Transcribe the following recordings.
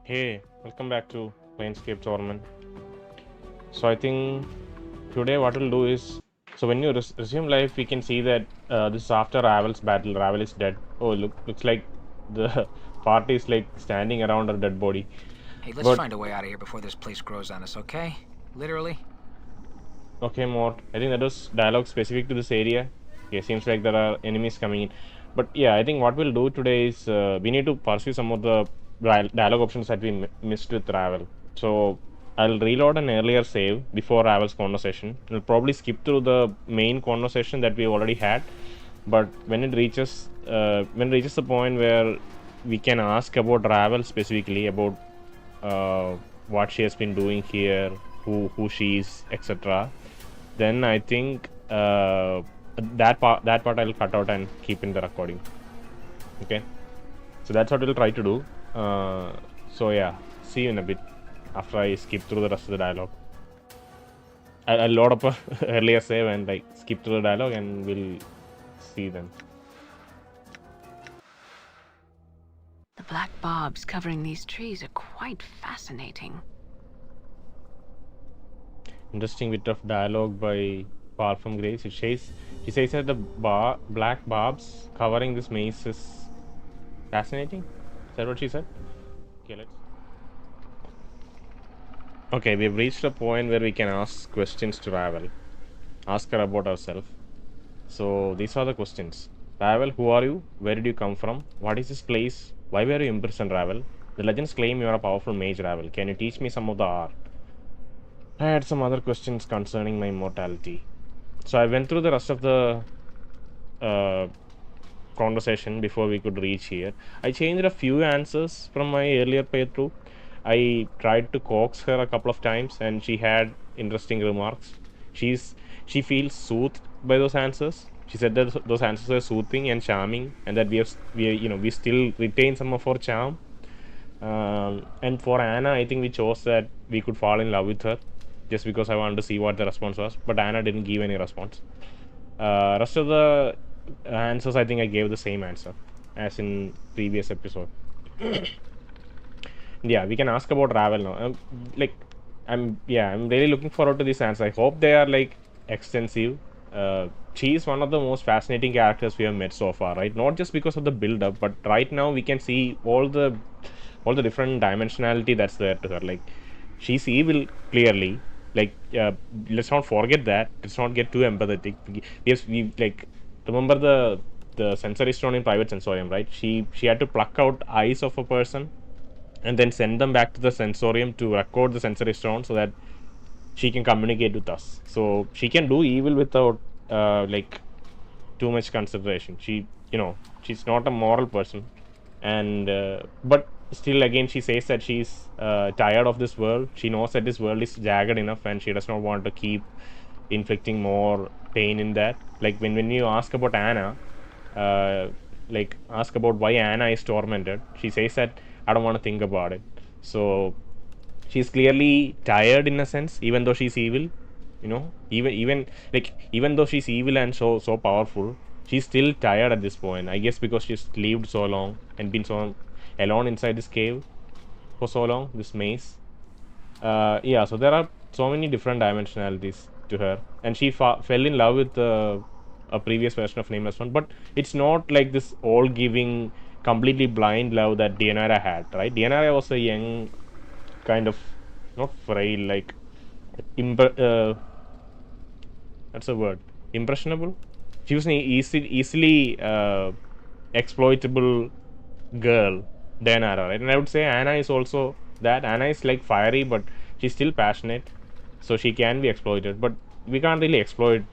Hey, welcome back to Planescape Torment. So I think today what we'll do is, so when you resume life, we can see that this is after Ravel's battle. Ravel is dead. Oh, looks like the party is like standing around a dead body. Hey, let's But find a way out of here before this place grows on us, okay? Literally. okay, Mort. I think that was dialogue specific to this area. Okay, seems like there are enemies coming in. But yeah, I think what we'll do today is we need to pursue some of the dialogue options that we missed with Ravel. So I'll reload an earlier save before Ravel's conversation. I'll probably skip through the main conversation that we already had. But when it reaches the point where we can ask about Ravel specifically about what she has been doing here, who she is, etc. Then I think that part I'll cut out and keep in the recording. Okay, so that's what we'll try to do. So yeah, see you in a bit after I skip through the rest of the dialogue. I'll load up a earlier save and like skip through the dialogue and we'll see them. The black bobs covering these trees are quite fascinating. Interesting bit of dialogue by Far from Grace. She says that the black barbs covering this maze is fascinating. Is that what she said? Okay, let's. Okay, we've reached a point where we can ask questions to Ravel. Ask her about herself. So these are the questions. Ravel, who are you? Where did you come from? What is this place? Why were you imprisoned, Ravel? The legends claim you are a powerful mage, Ravel. Can you teach me some of the art? I had some other questions concerning my immortality. So I went through the rest of the uh, conversation before we could reach here. I changed a few answers from my earlier playthrough. I tried to coax her a couple of times and she had interesting remarks. She feels soothed by those answers. She said that those answers are soothing and charming and that we still retain some of our charm. And for Anna, I think we chose that we could fall in love with her just because I wanted to see what the response was. But Anna didn't give any response. Rest of the answers, I think I gave the same answer as in previous episode. Yeah, we can ask about Ravel now. I'm really looking forward to this answer. I hope they are like extensive. She is one of the most fascinating characters we have met so far, right? Not just because of the build-up, but right now we can see all the different dimensionality that's there to her. Like, she's evil clearly. Like, let's not forget that. Let's not get too empathetic. Yes, we like remember the sensory stone in private sensorium, right? She had to pluck out eyes of a person and then send them back to the sensorium to record the sensory stone so that she can communicate with us. So she can do evil without like too much consideration. She's not a moral person, and but still again she says that she's tired of this world. She knows that this world is jagged enough and she does not want to keep inflicting more pain in that. Like when you ask about Anna, like ask about why Anna is tormented, she says that I don't want to think about it. So she's clearly tired in a sense, even though she's evil. Even though she's evil and so powerful, she's still tired at this point. I guess because she's lived so long and been so alone inside this cave for so long, this maze. Yeah, so there are so many different dimensionalities to her, and she fell in love with a previous version of Nameless One. But it's not like this all-giving, completely blind love that Dianara had, right? Dianara was a young, kind of not frail, like that's a word, impressionable. She was an easily exploitable girl, Dianara, right? And I would say Anna is also that. Anna is like fiery, but she's still passionate, so she can be exploited. But we can't really exploit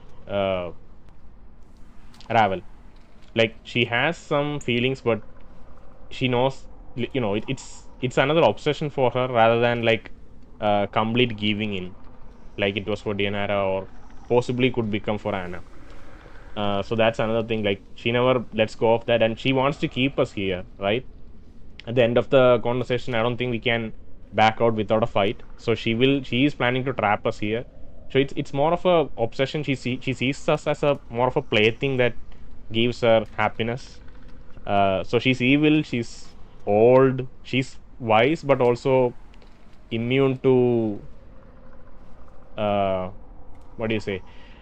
Ravel. Like, she has some feelings, but she knows, it's another obsession for her rather than like complete giving in, like it was for Dianara or possibly could become for Anna. So that's another thing. Like, she never lets go of that, and she wants to keep us here, right? At the end of the conversation, I don't think we can back out without a fight. So she is planning to trap us here. So it's more of a obsession. She sees us as a more of a plaything that gives her happiness. So she's evil. She's old. She's wise but also immune to what do you say,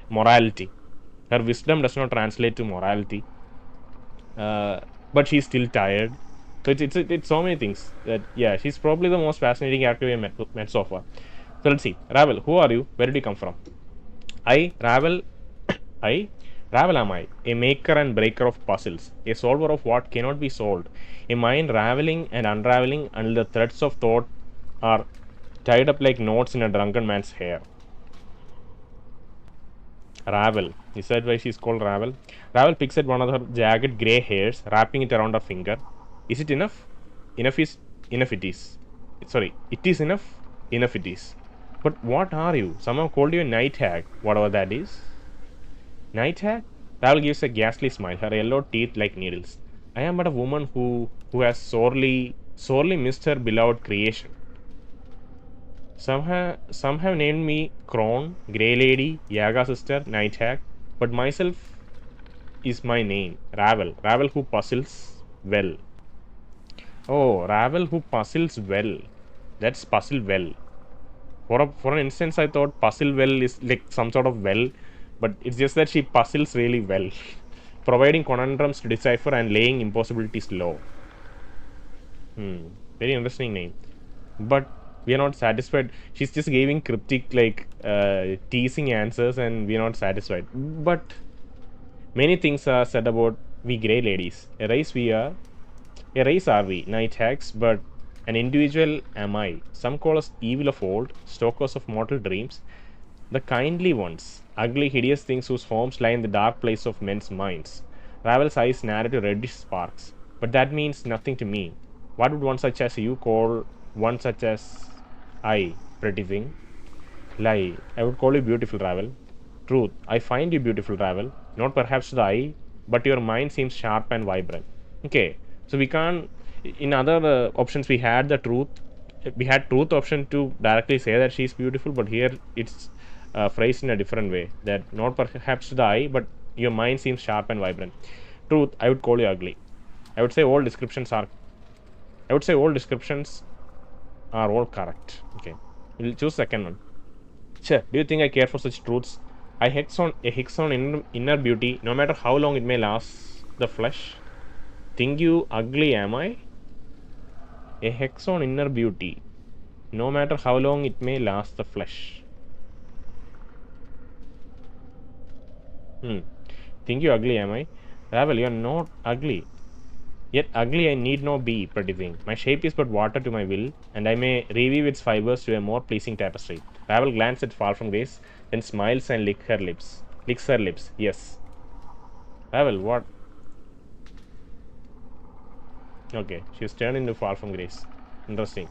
morality. Her wisdom does not translate to morality, but she's still tired. So it's so many things that, yeah, she's probably the most fascinating character we have met so far. So let's see. Ravel, who are you? Where did you come from? I, Ravel, I, Ravel am I, a maker and breaker of puzzles, a solver of what cannot be solved, a mind raveling and unraveling until the threads of thought are tied up like knots in a drunken man's hair. Ravel. Is that why she's called Ravel? Ravel picks at one of her jagged grey hairs, wrapping it around her finger. Is it enough? Enough it is. Sorry, it is enough? Enough it is. But what are you? Someone called you a night hag, whatever that is. Night hag? Ravel gives a ghastly smile, her yellow teeth like needles. I am but a woman who has sorely missed her beloved creation. Some have named me Crone, Grey Lady, Yaga Sister, Night Hag, but myself is my name, Ravel. Ravel who puzzles well. Oh, Ravel who puzzles well. That's puzzle well. For an instance, I thought puzzle well is like some sort of well, but it's just that she puzzles really well, providing conundrums to decipher and laying impossibilities low. Very interesting name. But we are not satisfied. She's just giving cryptic, like teasing answers, and we are not satisfied. But many things are said about we grey ladies. A race are we, night hags, but an individual am I. Some call us evil of old, stokers of mortal dreams, the kindly ones, ugly, hideous things whose forms lie in the dark place of men's minds. Ravel's eyes narrow to reddish sparks, but that means nothing to me. What would one such as you call one such as I, pretty thing? Lie. I would call you beautiful, Ravel. Truth. I find you beautiful, Ravel. Not perhaps to the eye, but your mind seems sharp and vibrant. Okay. So we can't. In other options, we had the truth. We had truth option to directly say that she's beautiful, but here it's phrased in a different way. That not perhaps to the eye, but your mind seems sharp and vibrant. Truth. I would call you ugly. I would say all descriptions are. I would say all descriptions are all correct. Okay, we'll choose second one. Sure. Do you think I care for such truths? I hex on inner beauty, no matter how long it may last the flesh. Think you ugly, am I? A hex on inner beauty, no matter how long it may last the flesh. Think you ugly, am I? Ravel, you are not ugly. Yet ugly I need not be, pretty thing. My shape is but water to my will, and I may reweave its fibers to a more pleasing tapestry. Ravel glanced at Far From Grace, then smiles and licks her lips. Yes. Ravel, what? Okay, she's turned into Far From Grace. Interesting.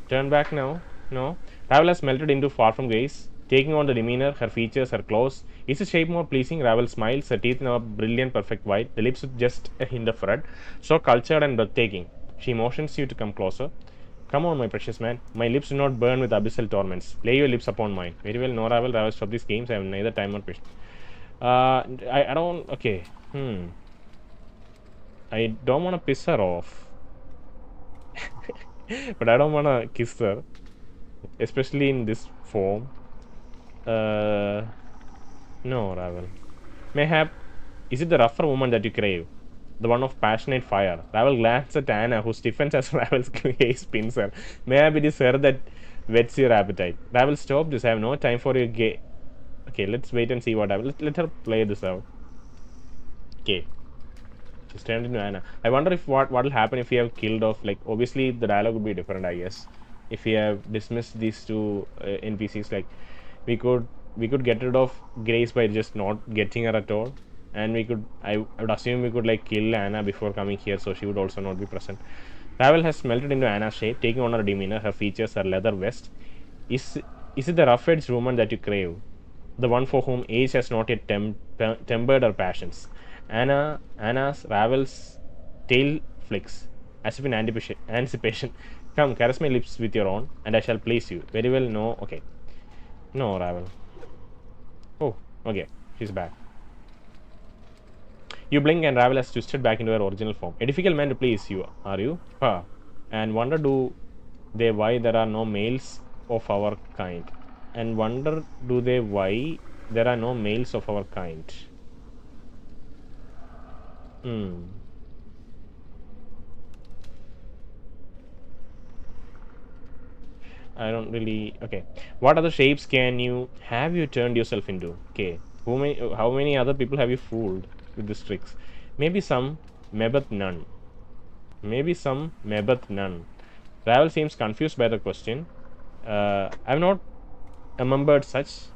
Turn back now. No. Ravel has melted into Far From Grace, taking on the demeanor, her features, her claws. Is the shape more pleasing? Ravel smiles, her teeth now brilliant, perfect white, the lips with just a hint of red, so cultured and breathtaking. She motions you to come closer. Come on, my precious man. My lips do not burn with abyssal torments. Lay your lips upon mine. Very well, no, Ravel. Ravel, stop these games. I have neither time nor patience. I don't. Okay. I don't want to piss her off, but I don't want to kiss her, especially in this form. No, Ravel. Mayhap, is it the rougher woman that you crave? The one of passionate fire? Ravel glanced at Anna, who stiffens as Ravel's gaze spins her. Mayhap it is her that whets your appetite. Ravel, stop this. I have no time for your gay. Okay, let's wait and see what happens. Let her play this out. Okay. She's turned into Anna. I wonder if what will happen if we have killed off. Like, obviously, the dialogue would be different, I guess. If we have dismissed these two NPCs, like, we could get rid of Grace by just not getting her at all, and we could I would assume we could like kill Anna before coming here, so she would also not be present. Ravel has melted into Anna's shape, taking on her demeanor, her features, her leather vest. Is it the rough-edged woman that you crave, the one for whom age has not yet tempered her passions? Anna's Ravel's tail flicks as if in anticipation. Come, caress my lips with your own, and I shall please you. Very well, no, okay. No, Ravel. Oh, okay. She's back. You blink and Ravel has twisted back into her original form. A difficult man to please you, are you? Huh. And wonder do they why there are no males of our kind. And wonder do they why there are no males of our kind. I don't really. Okay. What other shapes have you turned yourself into? Okay. How many other people have you fooled with these tricks? Maybe some, maybe none. Maybe some, maybe none. Ravel seems confused by the question. I've not remembered such.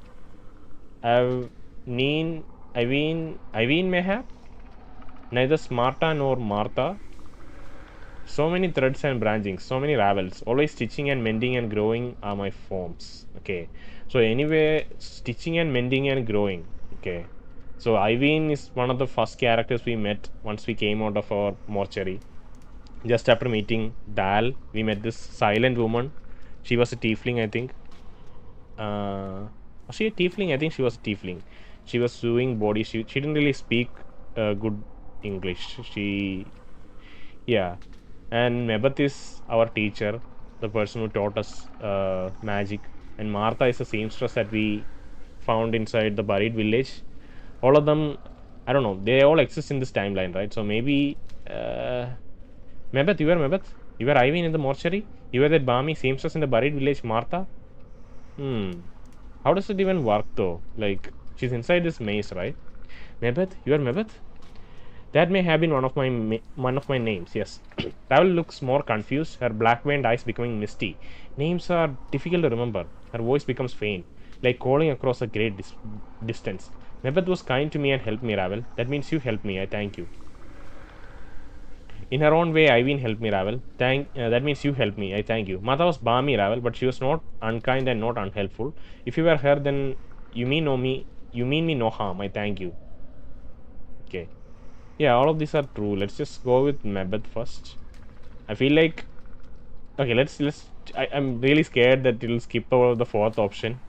I've neen, Iveen mayhap. Neither Smarta nor Martha. So many threads and branchings, so many ravels. Always stitching and mending and growing are my forms. Okay. So anyway, stitching and mending and growing. Okay. So Iveen is one of the first characters we met once we came out of our mortuary. Just after meeting Dal, we met this silent woman. She was a tiefling, I think. Was she a tiefling? I think she was a tiefling. She was sewing body. She didn't really speak good English. Yeah. And Mebeth is our teacher, the person who taught us magic. And Martha is the seamstress that we found inside the buried village. All of them, I don't know, they all exist in this timeline, right? So maybe Mebeth, you were Mebeth? You were Ivan in the mortuary? You were that balmy seamstress in the buried village, Martha? How does it even work though? Like, she's inside this maze, right? Mebeth, you are Mebeth? That may have been one of my names, yes. Ravel looks more confused, her black-veined eyes becoming misty. Names are difficult to remember. Her voice becomes faint, like calling across a great distance. Mebeth was kind to me and helped me, Ravel. That means you helped me, I thank you. In her own way, Iveen helped me, Ravel. That means you helped me, I thank you. Mata was balmy, Ravel, but she was not unkind and not unhelpful. If you were her, then you mean me no harm, I thank you. Okay. Yeah, all of these are true. Let's just go with Mebeth first. I feel like okay. I'm really scared that it'll skip over the fourth option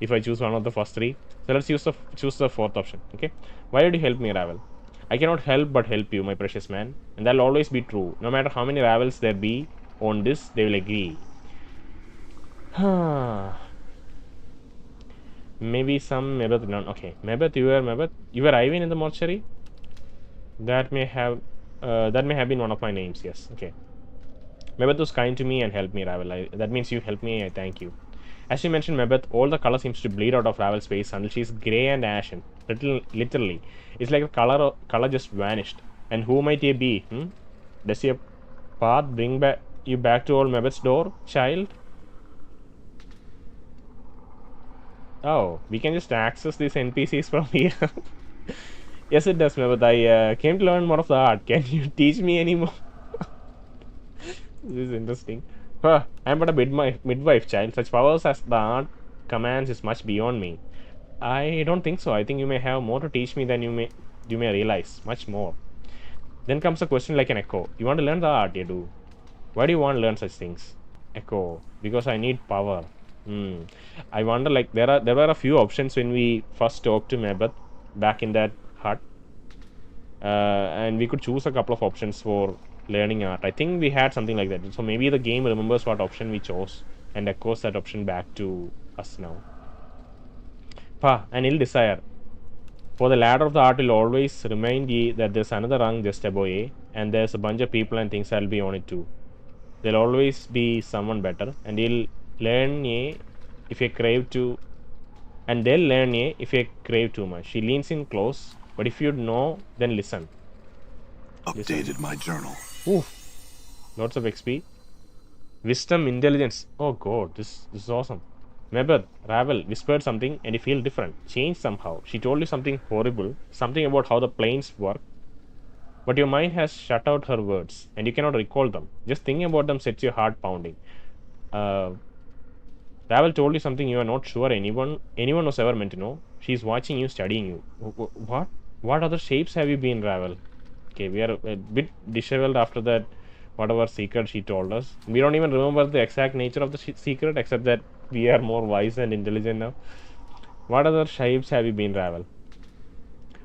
if I choose one of the first three. So let's choose the fourth option. Okay. Why did you help me, Ravel? I cannot help but help you, my precious man, and that'll always be true. No matter how many Ravels there be on this, they will agree. Maybe some Mebeth none. Okay, Mebeth, you were Ivan in the mortuary. That may have been one of my names. Yes. Okay. Mebeth was kind to me and helped me, Ravel. That means you helped me. I thank you. As you mentioned, Mebeth, all the color seems to bleed out of Ravel's face until she's grey and ashen. Literally, it's like the color just vanished. And who might you be? Does your path bring you back to old Mebeth's door, child? Oh, we can just access these NPCs from here. Yes, it does, Mebeth. I came to learn more of the art. Can you teach me any more? This is interesting. I'm but a midwife, child. Such powers as the art commands is much beyond me. I don't think so. I think you may have more to teach me than you may realize. Much more. Then comes a question like an echo. You want to learn the art, you do. Why do you want to learn such things? Echo. Because I need power. I wonder, like, there were a few options when we first talked to Mebeth back in that hut. And we could choose a couple of options for learning art. I think we had something like that. So maybe the game remembers what option we chose and echoes that option back to us now. An ill desire. For the ladder of the art will always remind ye that there's another rung just above ye, and there's a bunch of people and things that'll be on it too. There'll always be someone better, and you'll learn ye if you crave to, and they'll learn ye if you crave too much. She leans in close, but if you know, then listen. Updated my journal. Oof. Lots of XP. Wisdom, intelligence. Oh god, this is awesome. Mebeth, Ravel whispered something and you feel different. Changed somehow. She told you something horrible. Something about how the planes work. But your mind has shut out her words and you cannot recall them. Just thinking about them sets your heart pounding. Ravel told you something you are not sure anyone was ever meant to know. She's watching you, studying you. What? What other shapes have you been, Ravel? Okay, we are a bit disheveled after that, whatever secret she told us. We don't even remember the exact nature of the secret, except that we are more wise and intelligent now. What other shapes have you been, Ravel?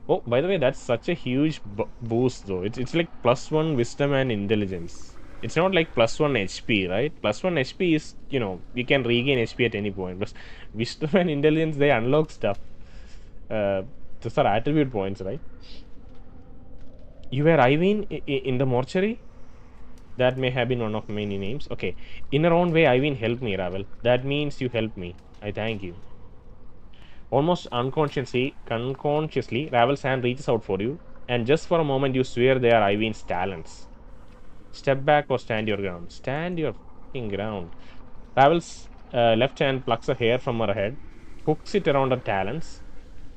Oh, by the way, that's such a huge boost, though. It's like +1 wisdom and intelligence. It's not like +1 HP, right? +1 HP is, you know, you can regain HP at any point. But wisdom and intelligence, they unlock stuff. Those are attribute points, right? You were Ivin in the mortuary? That may have been one of many names. Okay. In her own way, Ivin helped me, Ravel. That means you helped me. I thank you. Almost unconsciously, Ravel's hand reaches out for you, and just for a moment you swear they are Ivin's talents. Step back or stand your ground. Stand your fucking ground. Ravel's left hand plucks a hair from her head, hooks it around her talons,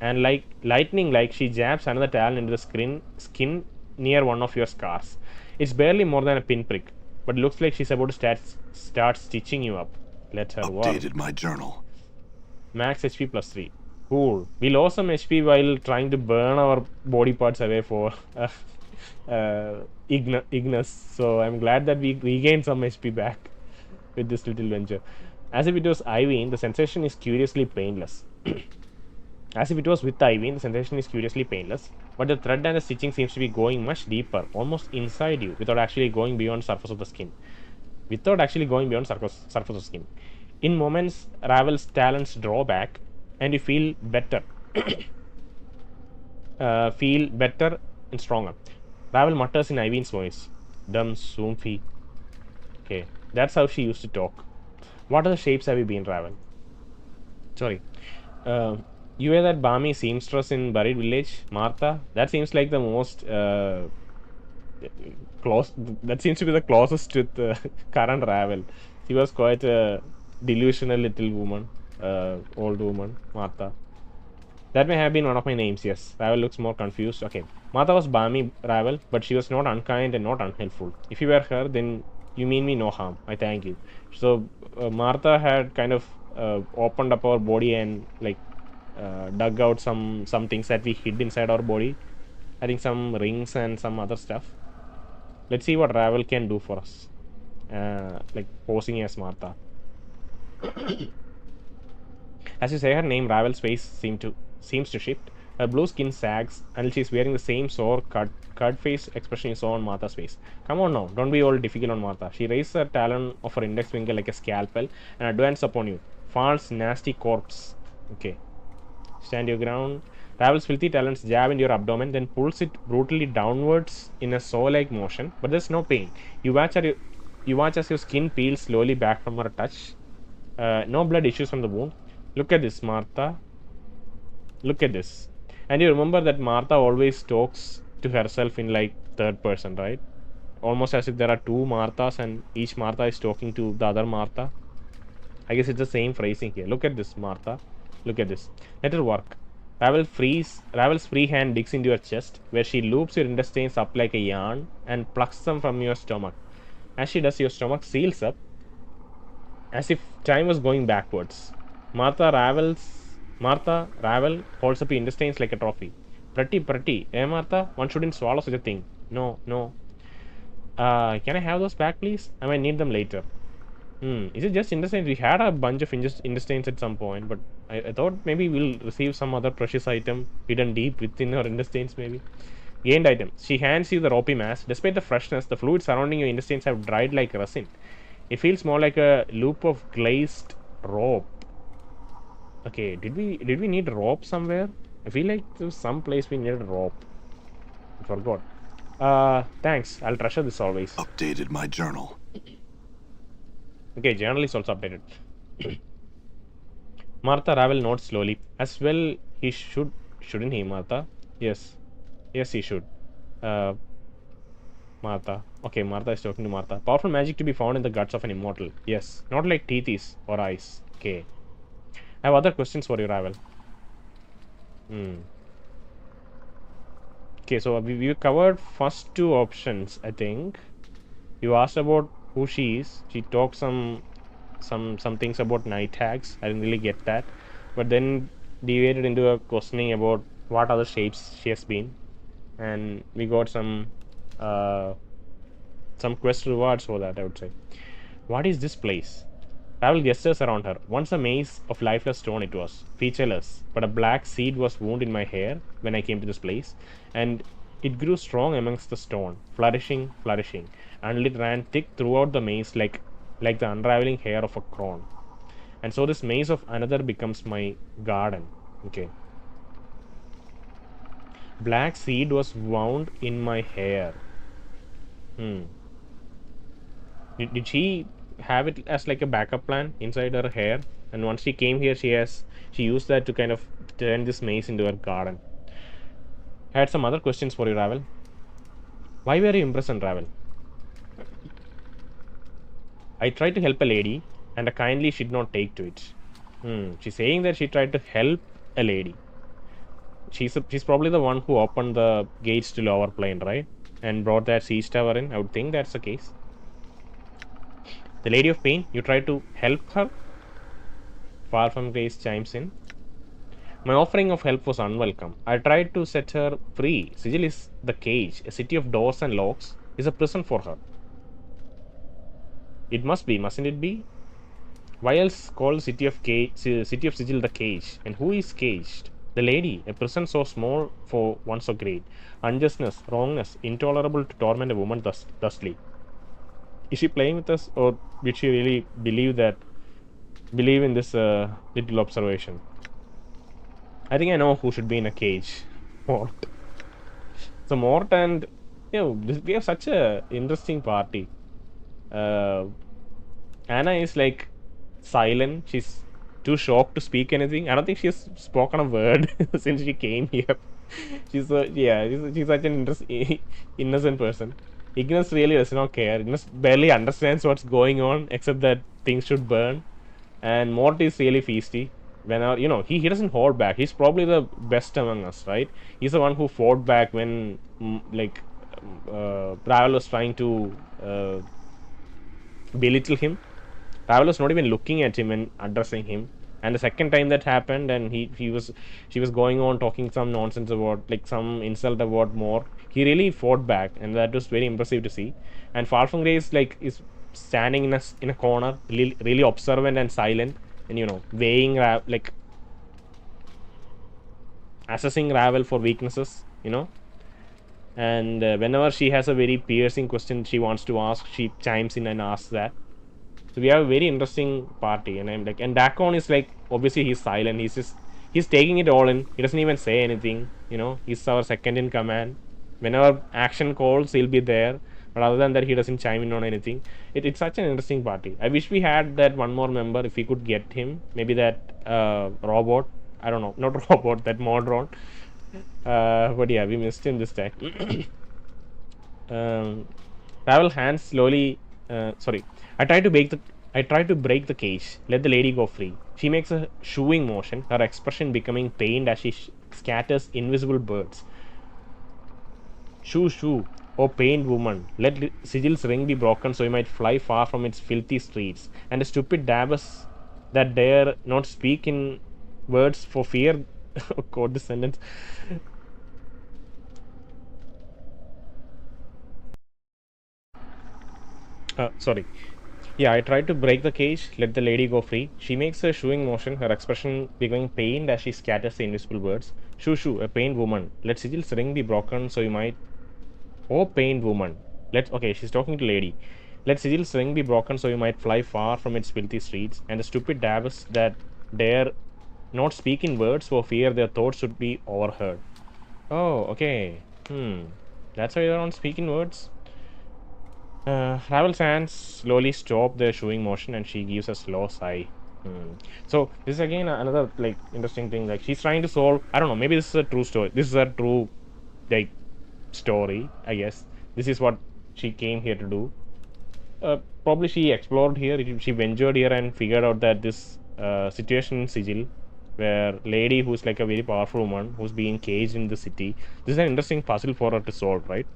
and like lightning, like she jabs another talon into the skin near one of your scars. It's barely more than a pinprick, but looks like she's about to start stitching you up. Let her work. Updated my journal. Max HP +3. Cool. We lost some HP while trying to burn our body parts away for Ignis. So I'm glad that we regained some HP back with this little venture. As if it was Ivy, the sensation is curiously painless. As if it was with Ivy, the sensation is curiously painless, but the thread and the stitching seems to be going much deeper, almost inside you, without actually going beyond surface of the skin. Surface of skin. In moments, Ravel's talents draw back, and you feel better. Feel better and stronger. Ravel mutters in Ivine's voice. Dumb Soomfi. Okay, that's how she used to talk. What other shapes have you been, Ravel? Sorry. You were that balmy seamstress in Buried Village, Martha? That seems like the most close. That seems to be the closest with current Ravel. She was quite a delusional little woman, old woman, Martha. That may have been one of my names, yes. Ravel looks more confused. Okay. Martha was balmy, Ravel, but she was not unkind and not unhelpful. If you were her, then you mean me no harm. I thank you. So, Martha had kind of opened up our body and like dug out some things that we hid inside our body. I think some rings and some other stuff. Let's see what Ravel can do for us. Like posing as Martha. As you say her name, Ravel's face seems to shift. Her blue skin sags until she's wearing the same sore, cut face expression you saw on Martha's face. Come on now, don't be all difficult on Martha. She raised her talon of her index finger like a scalpel and advanced upon you. False, nasty corpse. Okay. Stand your ground. Ravel's filthy talons jab into your abdomen, then pulls it brutally downwards in a saw-like motion, but there's no pain. You watch as your skin peels slowly back from her touch. No blood issues from the wound. Look at this, Martha. Look at this. And you remember that Martha always talks to herself in like third person, right? Almost as if there are two Marthas and each Martha is talking to the other Martha. I guess it's the same phrasing here. Look at this, Martha. Look at this. Let her work. Ravel's free hand digs into your chest, where she loops your intestines up like a yarn and plucks them from your stomach. As she does, your stomach seals up, as if time was going backwards. Ravel holds up your intestines like a trophy. Pretty. Eh, Martha? One shouldn't swallow such a thing. No. Can I have those back, please? I might need them later. Is it just intestines? We had a bunch of intestines at some point, but I thought maybe we'll receive some other precious item hidden deep within our intestines, maybe. Gained item. She hands you the ropey mass. Despite the freshness, the fluid surrounding your intestines have dried like resin. It feels more like a loop of glazed rope. Okay, did we need rope somewhere? I feel like there was some place we needed rope. I forgot. Thanks. I'll treasure this always. Updated my journal. Okay, journal is also updated. Martha. Ravel nods slowly. As well, he shouldn't he, Martha? Yes, he should. Martha. Okay, Martha is talking to Martha. Powerful magic to be found in the guts of an immortal. Yes, not like teethies or eyes. Okay. I have other questions for you, Ravel. Okay, so we covered first two options, I think. You asked about who she is. She talked some things about night hags. I didn't really get that, but then deviated into a questioning about what other shapes she has been, and we got some quest rewards for that, I would say. What is this place? Ravel gestures around her. Once a maze of lifeless stone it was, featureless, but a black seed was wound in my hair when I came to this place, and it grew strong amongst the stone, flourishing. until it ran thick throughout the maze like the unraveling hair of a crown. And so this maze of another becomes my garden. Okay. Black seed was wound in my hair. Did she have it as like a backup plan inside her hair? And once she came here, she used that to kind of turn this maze into her garden. I had some other questions for you, Ravel. Why were you imprisoned, Ravel? I tried to help a lady, and kindly she did not take to it. She's saying that she tried to help a lady. She's probably the one who opened the gates to lower plane, right? And brought that siege tower in. I would think that's the case. The Lady of Pain, you tried to help her? Far from Grace chimes in. My offering of help was unwelcome. I tried to set her free. Sigil is the cage. A city of doors and locks is a prison for her. It must be, mustn't it be? Why else call City of Sigil the cage? And who is caged? The lady, a prison so small for one so great. Unjustness, wrongness, intolerable to torment a woman thusly. Is she playing with us, or did she really believe in this little observation? I think I know who should be in a cage. Mort. So Mort and we have such a interesting party. Anna is like silent. She's too shocked to speak anything. I don't think she's spoken a word since she came here. She's she's such an innocent person. Ignis really does not care. Ignis barely understands what's going on, except that things should burn. And Mort is really feisty. Whenever he doesn't hold back. He's probably the best among us, right? He's the one who fought back when Ravel was trying to belittle him. Ravel was not even looking at him and addressing him. And the second time that happened, and she was going on talking some nonsense about, like, some insult about Mort. He really fought back, and that was very impressive to see. And Far from Grace is standing in a corner, really observant and silent, and weighing assessing Ravel for weaknesses, and whenever she has a very piercing question she wants to ask, she chimes in and asks that. So we have a very interesting party, and I'm like, and Dakon is like, obviously he's silent, he's taking it all in. He doesn't even say anything, he's our second in command. Whenever action calls, he'll be there, but other than that, he doesn't chime in on anything. It's such an interesting party. I wish we had that one more member, if we could get him. Maybe that robot, I don't know, not robot, that Modron. But yeah, we missed him this time. Ravel hands slowly. Sorry, I try to break the cage. Let the lady go free. She makes a shooing motion, her expression becoming pained as she scatters invisible birds. Shoo, shoo, oh pained woman, let Sigil's ring be broken so you might fly far from its filthy streets. And the stupid dabbers that dare not speak in words for fear. Quote this sentence. Sorry. Yeah, I tried to break the cage, let the lady go free. She makes a shooing motion, her expression becoming pained as she scatters the invisible words. Shoo, shoo, a pained woman, let Sigil's ring be broken so you might... Oh, pained woman. Okay, she's talking to lady. Let Sigil's ring be broken so you might fly far from its filthy streets. And the stupid dabbers that dare not speak in words for fear their thoughts should be overheard. Oh, okay. That's why you don't speak in words? Ravel's hands slowly stop their shooing motion and she gives a slow sigh. So this is again another interesting thing. Like, she's trying to solve, I don't know, maybe this is a true story. This is a true story, I guess. This is what she came here to do. Probably she explored here, she ventured here and figured out that this situation in Sigil, where lady who's like a very powerful woman who's being caged in the city, this is an interesting puzzle for her to solve, right?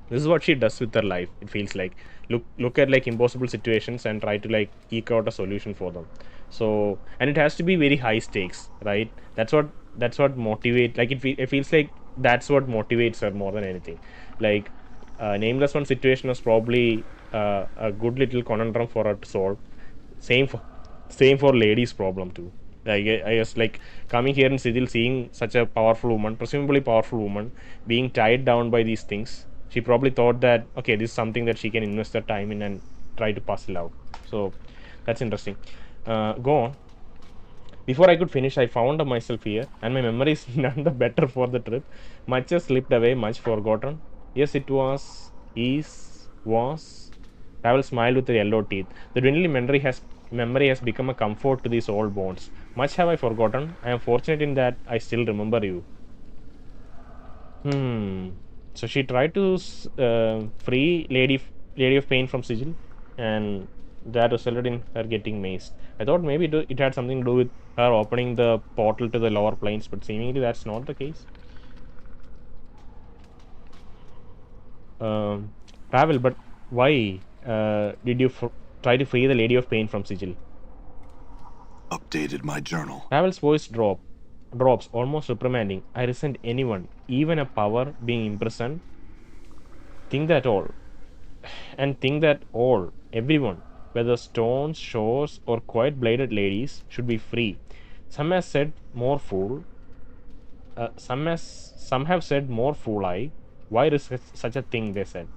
This is what she does with her life. It feels like look at impossible situations and try to eke out a solution for them. So, and it has to be very high stakes, right? That's what motivates. It feels like that's what motivates her more than anything. Nameless One situation was probably a good little conundrum for her to solve. Same for ladies' problem too. I guess coming here in Sigil, seeing such a powerful woman, presumably powerful woman, being tied down by these things. She probably thought that, okay, this is something that she can invest her time in and try to puzzle out. So that's interesting. Go on. Before I could finish, I found myself here, and my memory is none the better for the trip. Much has slipped away, much forgotten. Yes, it was. Ravel smiled with her yellow teeth. The dwindling memory has become a comfort to these old bonds. Much have I forgotten. I am fortunate in that I still remember you. So she tried to free Lady of Pain from Sigil, and that resulted in her getting maced. I thought maybe it had something to do with her opening the portal to the lower planes, but seemingly that's not the case. Ravel, but why did you try to free the Lady of Pain from Sigil? Updated my journal. Ravel's voice drops, almost reprimanding. I resent anyone, even a power, being imprisoned. Think that everyone, whether stones, shores, or quiet bladed ladies, should be free. Some have said more fool. Some have said more fool I. Why risk such a thing? They said.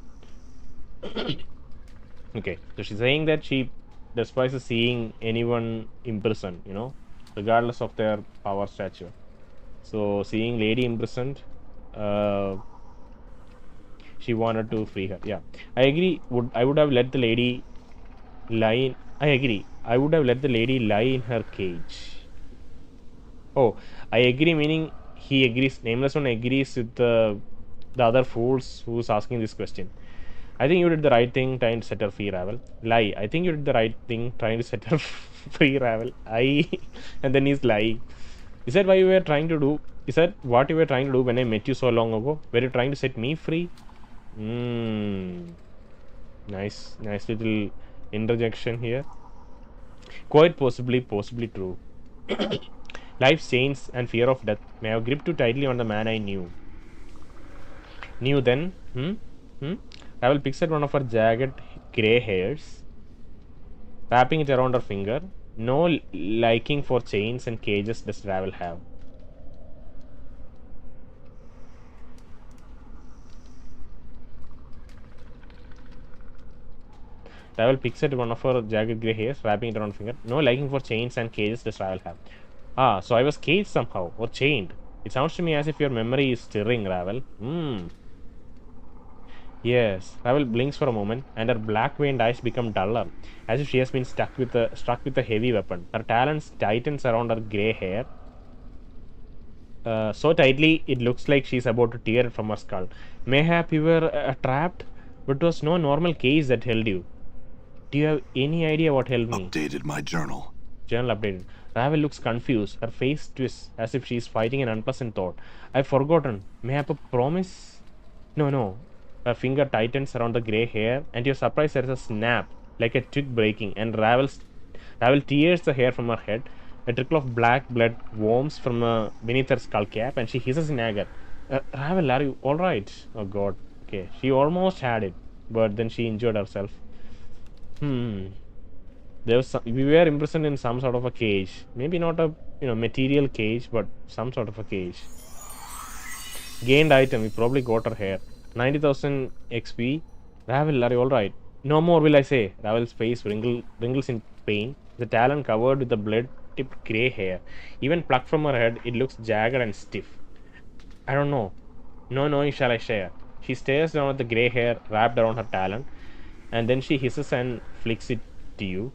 Okay, so she's saying that she despises seeing anyone imprisoned, regardless of their power stature. So seeing lady imprisoned, she wanted to free her. Yeah, I agree. I would have let the lady lie. I agree. I would have let the lady lie in her cage. Oh, I agree. Meaning he agrees. Nameless one agrees with the other fools who's asking this question. I think you did the right thing trying to set her free, Ravel. Lie. I think you did the right thing trying to set her free, Ravel. And then he's lie. Is that why you were trying to do? Is that what you were trying to do when I met you so long ago? Were you trying to set me free? Nice little interjection here. Quite possibly true. Life's chains and fear of death may have gripped too tightly on the man I knew. Knew then? Ravel picks at one of her jagged grey hairs, wrapping it around her finger. No liking for chains and cages does Ravel have. Ravel picks at one of her jagged grey hairs, wrapping it around her finger. No liking for chains and cages does Ravel have. Ah, so I was caged somehow, or chained. It sounds to me as if your memory is stirring, Ravel. Yes, Ravel blinks for a moment, and her black-veined eyes become duller, as if she has been struck with a heavy weapon. Her talons tightens around her grey hair, so tightly it looks like she's about to tear it from her skull. Mayhap you were trapped, but it was no normal cage that held you. Do you have any idea what held me? Updated my journal. Journal updated. Ravel looks confused. Her face twists as if she is fighting an unpleasant thought. I've forgotten. Mayhap a promise? No. Her finger tightens around the grey hair, and you're surprised there is a snap, like a twig breaking, and Ravel tears the hair from her head. A trickle of black blood warms from beneath her skull cap, and she hisses in anger. Ravel, are you alright? Oh god. Okay, she almost had it, but then she injured herself. We were imprisoned in some sort of a cage. Maybe not a material cage, but some sort of a cage. Gained item. We probably got her hair. 90,000 XP. Ravel, are you alright? No more will I say. Ravel's face wrinkles in pain. The talon covered with the blood-tipped grey hair. Even plucked from her head, it looks jagged and stiff. I don't know. No knowing shall I share. She stares down at the grey hair wrapped around her talon, and then she hisses and flicks it to you.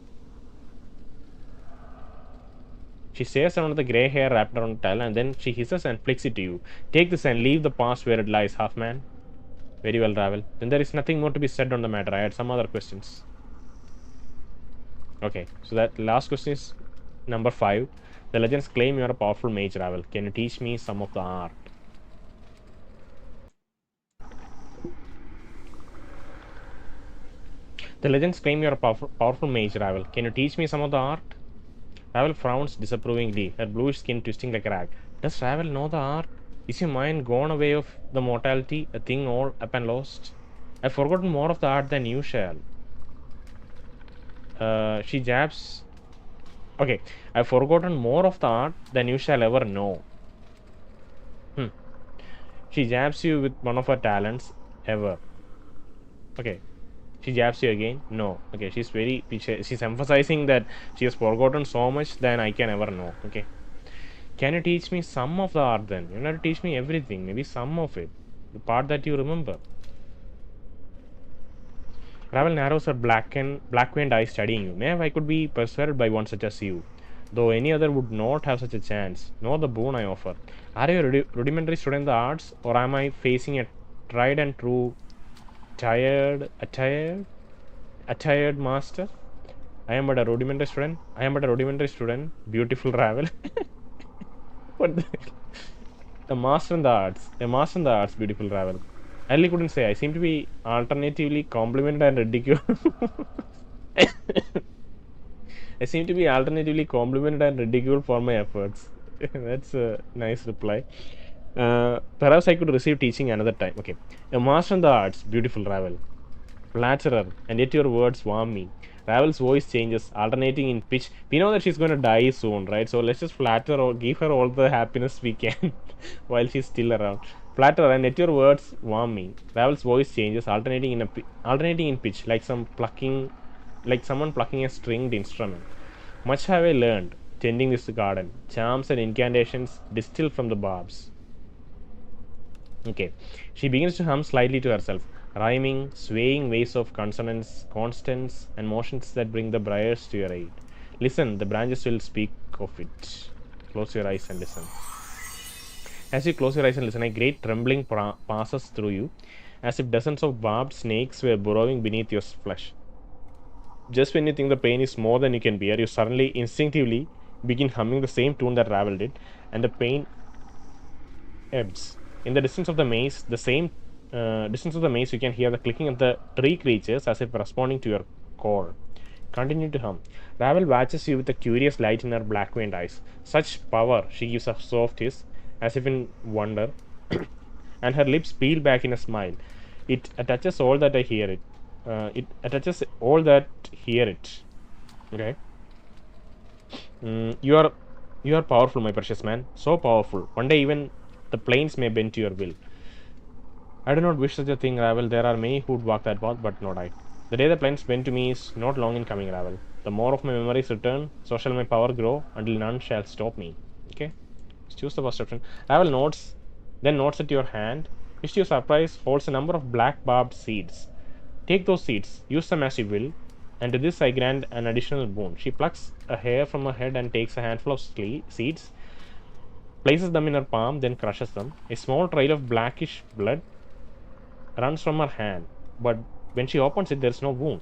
She stares down at the grey hair wrapped around her talon, and then she hisses and flicks it to you. Take this and leave the past where it lies, half-man. Very well, Ravel. Then there is nothing more to be said on the matter. I had some other questions. Okay, so that last question is number 5. The legends claim you are a powerful mage, Ravel. Can you teach me some of the art? The legends claim you are a powerful mage, Ravel. Can you teach me some of the art? Ravel frowns disapprovingly, her bluish skin twisting like a rag. Does Ravel know the art? Is your mind gone away of the mortality, a thing all up and lost? I've forgotten more of the art than you shall. She jabs. Okay, I've forgotten more of the art than you shall ever know. She jabs you with one of her talents, ever. Okay. She jabs you again? No. Okay, she's emphasizing that she has forgotten so much than I can ever know. Okay. Can you teach me some of the art then? You not teach me everything, maybe some of it. The part that you remember. Ravel narrows her black-veined eyes studying you. May I could be persuaded by one such as you, though any other would not have such a chance, nor the boon I offer. Are you a rudimentary student in the arts, or am I facing a tried and true, tired master? I am but a rudimentary student. I am but a rudimentary student. Beautiful Ravel. What the hell? A master in the arts. A master in the arts, beautiful Ravel. I really couldn't say. I seem to be alternatively complimented and ridiculed. I seem to be alternatively complimented and ridiculed for my efforts. That's a nice reply. Perhaps I could receive teaching another time. Okay. A master in the arts, beautiful Ravel. Flatterer, and yet your words warm me. Ravel's voice changes, alternating in pitch. We know that she's going to die soon, right? So let's just flatter or give her all the happiness we can while she's still around. Flatterer, and yet your words warm me. Ravel's voice changes, alternating in pitch, like someone plucking a stringed instrument. Much have I learned, tending this garden. Charms and incantations distill from the barbs. Okay. She begins to hum slightly to herself, rhyming, swaying waves of consonants, constants, and motions that bring the briars to your aid. Listen, the branches will speak of it. Close your eyes and listen. As you close your eyes and listen, a great trembling passes through you, as if dozens of barbed snakes were burrowing beneath your flesh. Just when you think the pain is more than you can bear, you suddenly, instinctively begin humming the same tune that Ravel did, and the pain ebbs. In the distance of the maze, you can hear the clicking of the tree creatures as if responding to your call. Continue to hum. Ravel watches you with a curious light in her black-veined eyes. Such power, she gives a soft hiss, as if in wonder, and her lips peel back in a smile. It attaches all that I hear it. It attaches all that hear it. Okay. You are powerful, my precious man. So powerful. One day even the plains may bend to your will. I do not wish such a thing, Ravel. There are many who would walk that path, but not I. The day the plains bend to me is not long in coming, Ravel. The more of my memories return, so shall my power grow, until none shall stop me. Okay? Let's choose the first option. Ravel nods, then nods at your hand, which to your surprise holds a number of black barbed seeds. Take those seeds, use them as you will, and to this I grant an additional boon. She plucks a hair from her head and takes a handful of seeds, places them in her palm, then crushes them. A small trail of blackish blood runs from her hand, but when she opens it, there is no wound.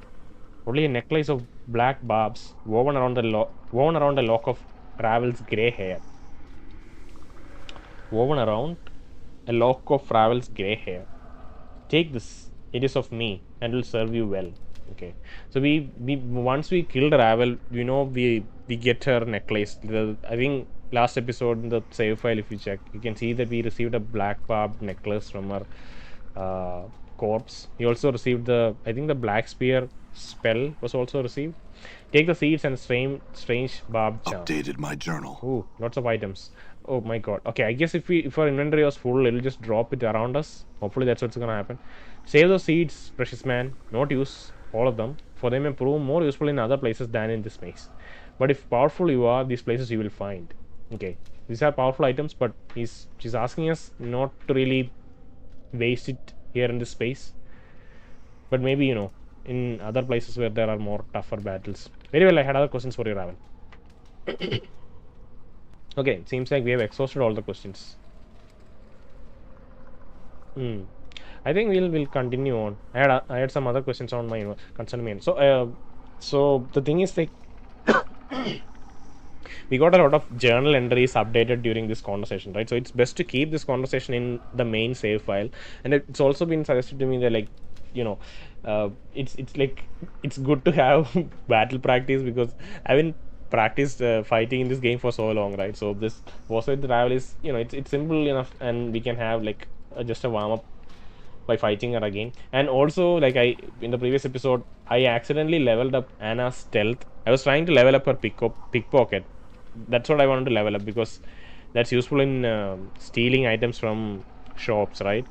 Only a necklace of black barbs woven around a lock of Ravel's grey hair. Woven around a lock of Ravel's grey hair. Take this. It is of me and will serve you well. Okay. So we once we killed Ravel, you know, we get her necklace. I think last episode in the save file, if you check, you can see that we received a black barbed necklace from her corpse. He also received I think the black spear spell was also received. Take the seeds and strange barbed charm. Updated my journal. Ooh, lots of items. Oh my god. Okay, I guess if our inventory was full, it'll just drop it around us. Hopefully that's what's gonna happen. Save those seeds, precious man. Not use all of them, for they may prove more useful in other places than in this maze. But if powerful you are, these places you will find. Okay, these are powerful items, but she's asking us not to really waste it here in this space. But maybe, you know, in other places where there are more tougher battles. Very well, I had other questions for you, Raven. Okay, it seems like we have exhausted all the questions. I think we'll continue on. I had some other questions on my concern me. So the thing is, like, we got a lot of journal entries updated during this conversation, right? So it's best to keep this conversation in the main save file, and it's also been suggested to me that, like, you know, it's good to have battle practice, because I haven't practiced fighting in this game for so long, right? So this boss with the Ravel is, you know, it's simple enough, and we can have like just a warm up by fighting her again. And also, like, in the previous episode, I accidentally leveled up Anna's stealth. I was trying to level up her pickpocket. That's what I wanted to level up, because that's useful in stealing items from shops, right?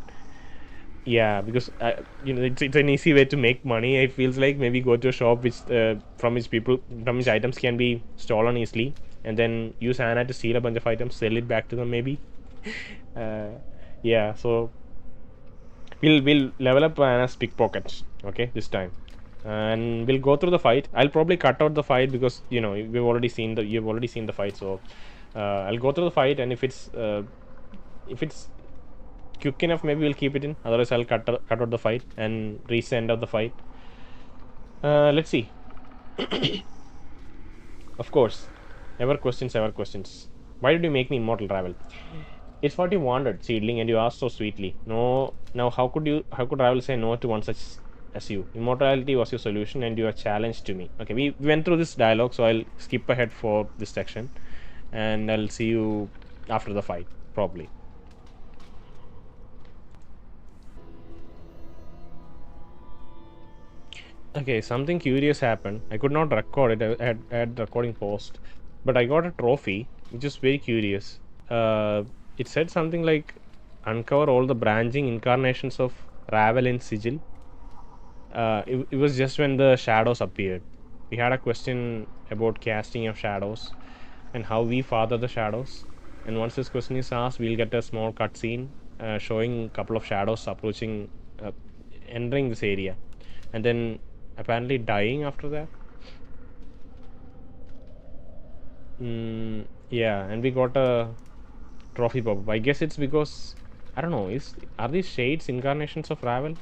Yeah, because it's an easy way to make money. It feels like maybe go to a shop which from which items can be stolen easily, and then use Anna to steal a bunch of items, sell it back to them maybe. uh, yeah, so we'll level up Anna's pickpockets, okay, this time, and we'll go through the fight. I'll probably cut out the fight because you've already seen the fight, so I'll go through the fight, and if it's quick enough, maybe we'll keep it in. Otherwise, I'll cut out the fight and reach the end of the fight. Let's see. Of course, ever questions. Why did you make me immortal, Ravel? It's what you wanted, seedling, and you asked so sweetly. No, now how could Ravel say no to one such as you? Immortality was your solution, and you are challenged to me. Okay, we went through this dialogue, so I'll skip ahead for this section, and I'll see you after the fight, probably. Okay, something curious happened. I could not record it. I had recording paused, but I got a trophy, which is very curious. It said something like, "Uncover all the branching incarnations of Ravel in Sigil." It was just when the shadows appeared. We had a question about casting of shadows and how we father the shadows. And once this question is asked, we'll get a small cutscene showing a couple of shadows approaching, entering this area, and then apparently dying after that. Yeah, and we got a trophy pop-up. I guess it's because I don't know. Are these shades incarnations of Ravel?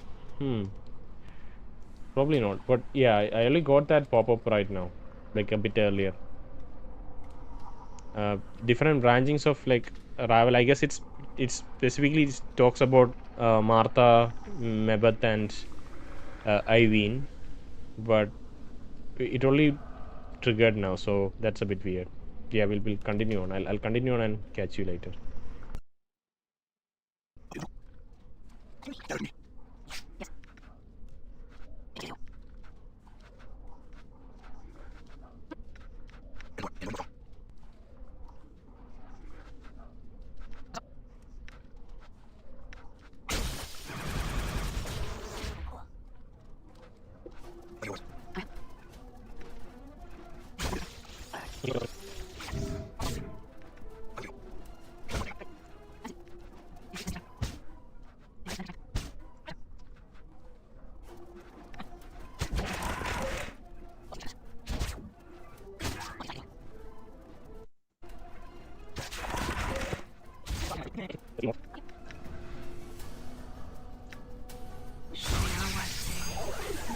Probably not. But yeah, I only got that pop-up right now, like a bit earlier. Different branchings of like Ravel. I guess it's specifically talks about Martha, Mebeth, and Irene, but it only triggered now, so that's a bit weird. Yeah, we'll continue on. I'll continue on and catch you later.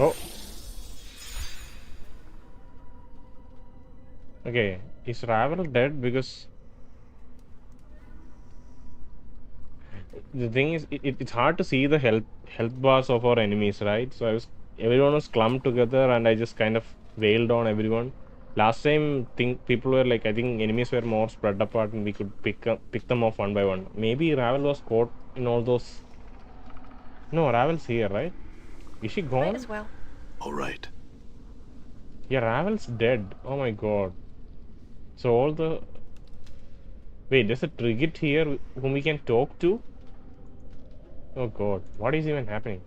Oh. Okay, is Ravel dead? Because the thing is, it's hard to see the health bars of our enemies, right? So everyone was clumped together, and I just kind of wailed on everyone. Last time, people were like, I think enemies were more spread apart, and we could pick them off one by one. Maybe Ravel was caught in all those. No, Ravel's here, right? Is she gone? Might as well. All right. Yeah, Ravel's dead. Oh my god. So all the... Wait, there's a Trigit here whom we can talk to? Oh god, what is even happening?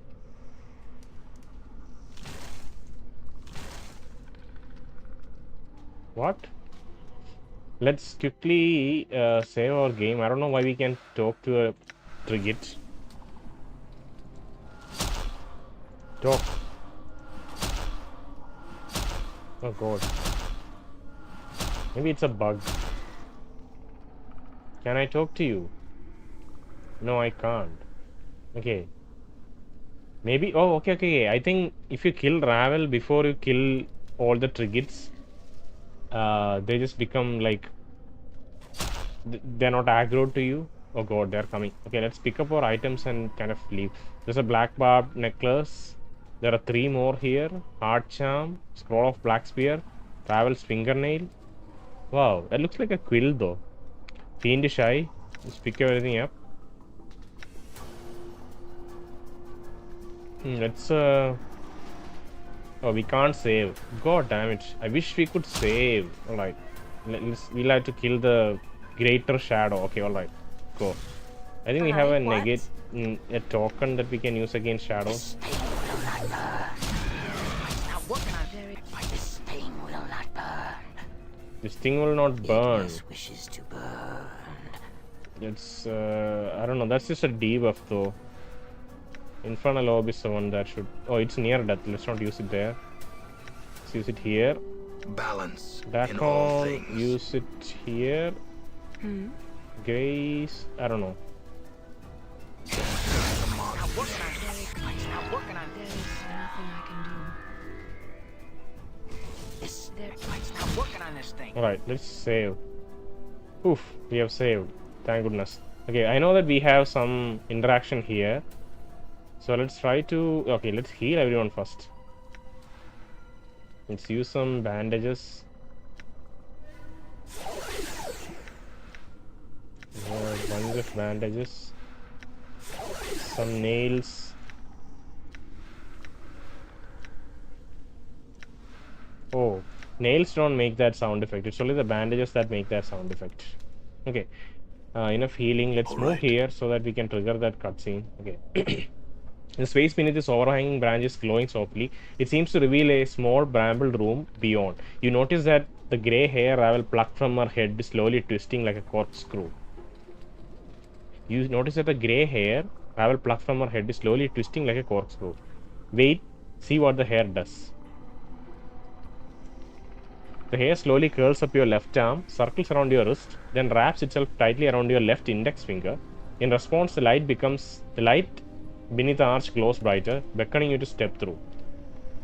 What? Let's quickly save our game. I don't know why we can talk to a Trigit. Talk. Oh god. Maybe it's a bug. Can I talk to you? No, I can't. Okay. Maybe... Oh, okay. I think if you kill Ravel before you kill all the Trigits, they just become like... They're not aggro to you. Oh god, they're coming. Okay, let's pick up our items and kind of leave. There's a black barb necklace. There are 3 more here. Heart charm, scroll of black spear, Ravel's fingernail. Wow, that looks like a quill though. Fiendish eye. Let's pick everything up. Let's Oh, we can't save. God damn it. I wish we could save. Alright. We'll have to kill the greater shadow. Okay, alright. Go. I think we have a What? negate. a token that we can use against shadows. Not working on This thing will not burn. This thing will not burn. Ignis wishes to burn. It's I don't know. That's just a debuff though. Infernal Orb is the one that should. Oh, it's near death. Let's not use it there. Let's use it here. Balance Back in all on. things. Use it here. Grace. I don't know. Not working on Not working on There is nothing I can do. Not working on this thing. Alright, let's save. Oof, we have saved. Thank goodness. Okay, I know that we have some interaction here. So let's try to... Okay, let's heal everyone first. Let's use some bandages. We have a bunch of bandages. Some nails. Oh, nails don't make that sound effect. It's only the bandages that make that sound effect. Okay, enough healing. Let's move here so that we can trigger that cutscene. Okay. The space beneath this overhanging branch is glowing softly. It seems to reveal a small bramble room beyond. You notice that the grey hair Ravel plucked from her head is slowly twisting like a corkscrew. You notice that the grey hair Ravel plucked from her head is slowly twisting like a corkscrew. Wait, see what the hair does. The hair slowly curls up your left arm, circles around your wrist, then wraps itself tightly around your left index finger. In response, the light beneath the arch glows brighter, beckoning you to step through.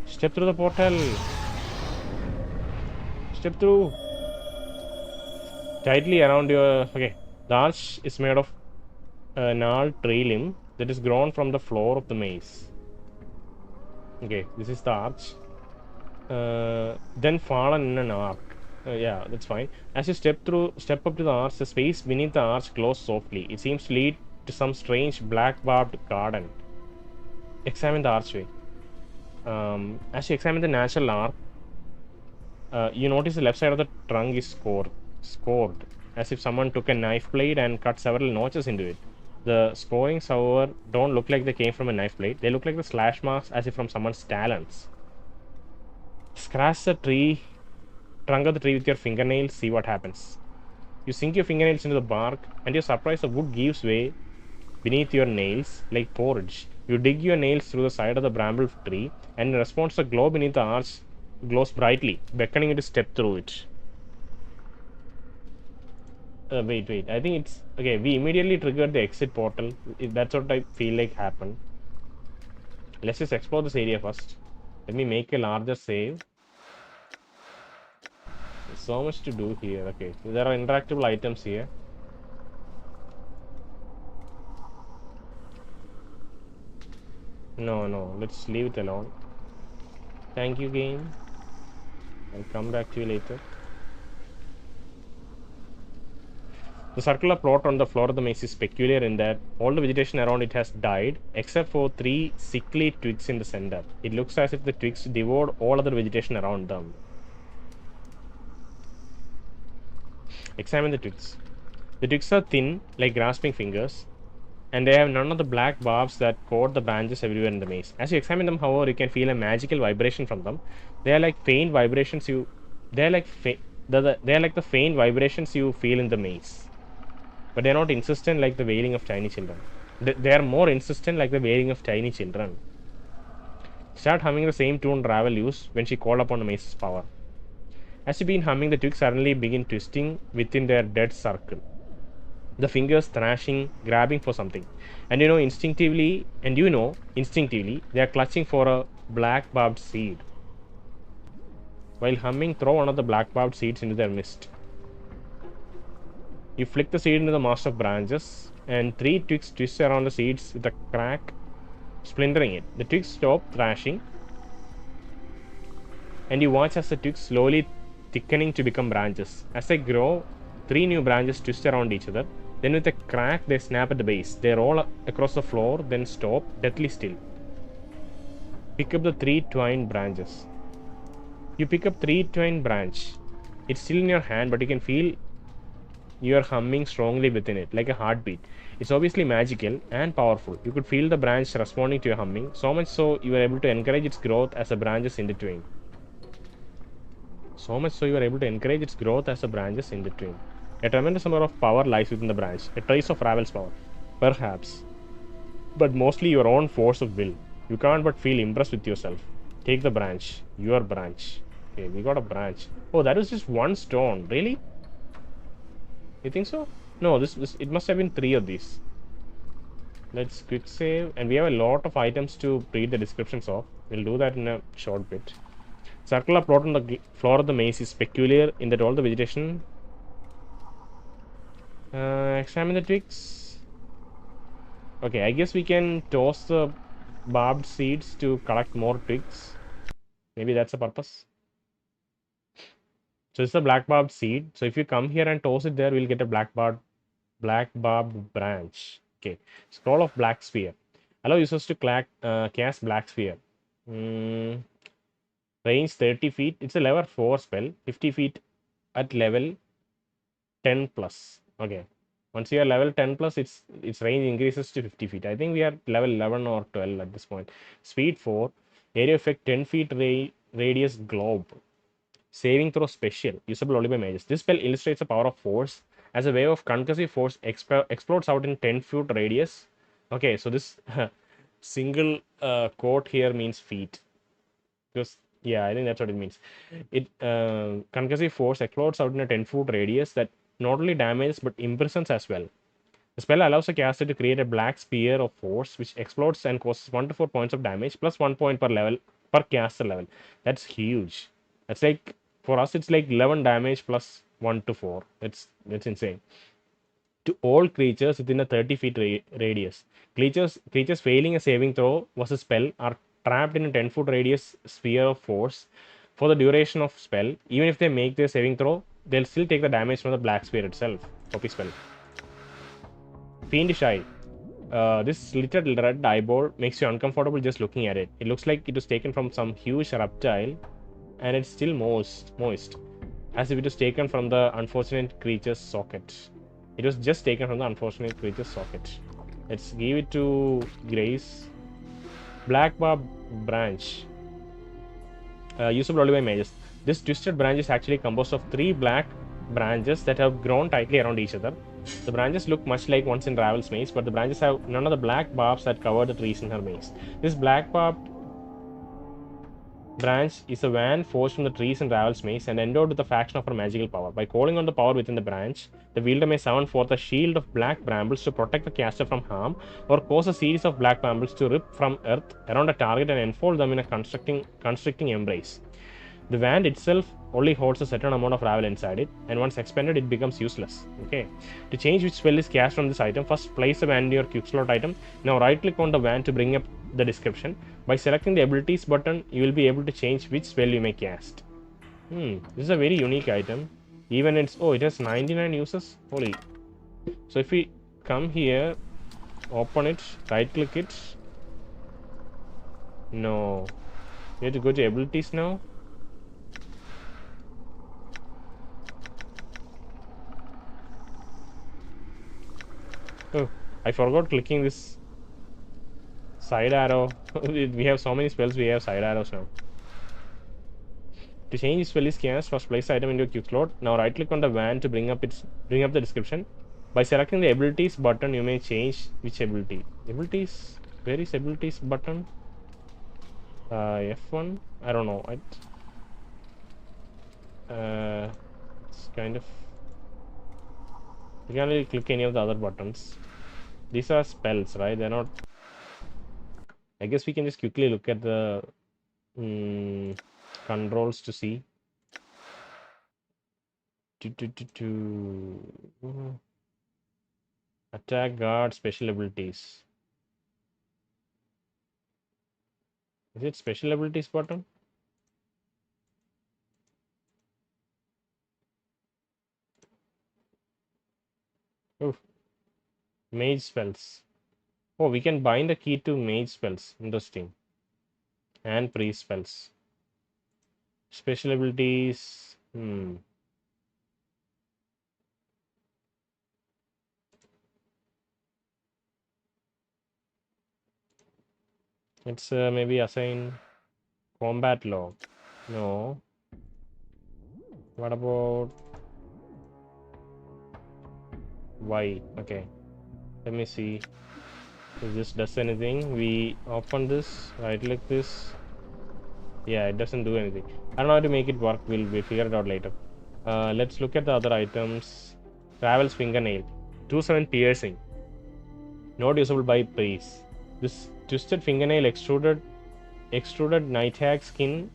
Step through the portal. Step through. Tightly around your... Okay. The arch is made of a gnarled tree limb that is grown from the floor of the maze. Okay, this is the arch. Then fallen in an arc. Yeah, that's fine. As you step up to the arch, the space beneath the arch glows softly. It seems to lead to some strange black barbed garden. Examine the archway. As you examine the natural arc, you notice the left side of the trunk is scored, as if someone took a knife blade and cut several notches into it. The scorings, however, don't look like they came from a knife blade. They look like the slash marks as if from someone's talons. Scratch the trunk of the tree with your fingernails, see what happens. You sink your fingernails into the bark, and you're surprised the wood gives way beneath your nails like porridge. You dig your nails through the side of the bramble tree, and in response, the glow beneath the arch glows brightly, beckoning you to step through it. Wait. I think it's... Okay, we immediately triggered the exit portal. That's what I feel like happened. Let's just explore this area first. Let me make a larger save. There's so much to do here. Okay, so there are interactable items here. No, let's leave it alone. Thank you, game. I'll come back to you later. The circular plot on the floor of the maze is peculiar in that all the vegetation around it has died, except for 3 sickly twigs in the center. It looks as if the twigs devoured all other vegetation around them. Examine the twigs. The twigs are thin, like grasping fingers, and they have none of the black barbs that coat the branches everywhere in the maze. As you examine them, however, you can feel a magical vibration from them. They are like faint vibrations they are like the faint vibrations you feel in the maze. But they are not insistent like the wailing of tiny children. They are more insistent like the wailing of tiny children. Start humming the same tune Ravel used when she called upon the maze's power. As you begin humming, the twigs suddenly begin twisting within their dead circle. The fingers thrashing, grabbing for something. And you know instinctively, they are clutching for a black barbed seed. While humming, throw one of the black barbed seeds into their midst. You flick the seed into the mass of branches, and 3 twigs twist around the seeds with a crack, splintering it. The twigs stop thrashing, and you watch as the twigs slowly thickening to become branches. As they grow, 3 new branches twist around each other. Then with a crack, they snap at the base. They roll across the floor, then stop, deathly still. Pick up the 3 twined branches. You pick up 3 twined branch. It's still in your hand, but you can feel you are humming strongly within it, like a heartbeat. It's obviously magical and powerful. You could feel the branch responding to your humming, so much so you were able to encourage its growth as the branches intertwine. So much so you are able to encourage its growth as the branches intertwine. A tremendous amount of power lies within the branch, a trace of Ravel's power. Perhaps. But mostly your own force of will. You can't but feel impressed with yourself. Take the branch. Your branch. Okay, we got a branch. Oh, that was just one stone. Really? You think so? No, this it must have been 3 of these. Let's quick save. And we have a lot of items to read the descriptions of. We'll do that in a short bit. Circular plot on the floor of the maze is peculiar in that all the vegetation. Examine the twigs. Okay, I guess we can toss the barbed seeds to collect more twigs. Maybe that's the purpose. So it's a black barbed seed. So if you come here and toss it there, we'll get a black barbed branch. Okay. Scroll of black sphere. Allow users to cast black sphere. Mm, range 30 feet. It's a level 4 spell. 50 feet at level 10 plus. Okay. Once you are level 10 plus, its range increases to 50 feet. I think we are level 11 or 12 at this point. Speed 4. Area effect 10 feet radius globe. Saving throw special. Usable only by mages. This spell illustrates the power of force. As a wave of concussive force explodes out in 10-foot radius. Okay, so this single quote here means feet. Because, yeah, I think that's what it means. Concussive force explodes out in a 10-foot radius that not only damages but imprisons as well. The spell allows a caster to create a black spear of force which explodes and causes 1 to 4 points of damage plus 1 point per caster level. That's huge. That's like, for us it's like 11 damage plus 1 to 4. That's insane. To all creatures within a 30 feet radius. Creatures failing a saving throw was a spell are trapped in a 10-foot radius sphere of force for the duration of spell. Even if they make their saving throw, they'll still take the damage from the black sphere itself. Copy spell. Fiendish Eye. This little red eyeball makes you uncomfortable just looking at it. It looks like it was taken from some huge reptile and it's still moist, as if it was taken from the unfortunate creature's socket. It was just taken from the unfortunate creature's socket. Let's give it to Grace. Black Barb Branch. Usable only by mages. This twisted branch is actually composed of 3 black branches that have grown tightly around each other. The branches look much like ones in Ravel's maze, but the branches have none of the black barbs that cover the trees in her maze. This black barbed branch is a wand forged from the trees in Ravel's maze and endowed with a fraction of her magical power. By calling on the power within the branch, the wielder may summon forth a shield of black brambles to protect the caster from harm, or cause a series of black brambles to rip from earth around a target and enfold them in a constricting embrace. The wand itself only holds a certain amount of Ravel inside it, and once expended, it becomes useless. Okay. To change which spell is cast from this item, first place the wand in your quick slot item. Now right-click on the wand to bring up the description. By selecting the abilities button, you will be able to change which spell you may cast. This is a very unique item. Even it has 99 uses. Holy. So if we come here, open it, right-click it. No. We have to go to abilities now. Oh, I forgot clicking this side arrow. We have so many spells, we have side arrows now. To change spell is cast, first place the item into a quick slot. Now right click on the wand to bring up the description. By selecting the abilities button, you may change which ability. Abilities? Where is abilities button? F1? I don't know. It's kind of, you can't really click any of the other buttons. These are spells, right? They're not. I guess we can just quickly look at the controls to see. Attack, guard, special abilities. Is it special abilities button? Oh, mage spells. Oh, we can bind the key to mage spells. Interesting. And priest spells. Special abilities. Let's maybe assign combat log. No. What about Y? Okay. Let me see if this does anything. We open this, right click this. Yeah, it doesn't do anything. I don't know how to make it work. We'll figure it out later. Let's look at the other items. Ravel's fingernail. 2-7 piercing. Not usable by praise. This twisted fingernail extruded night hag skin.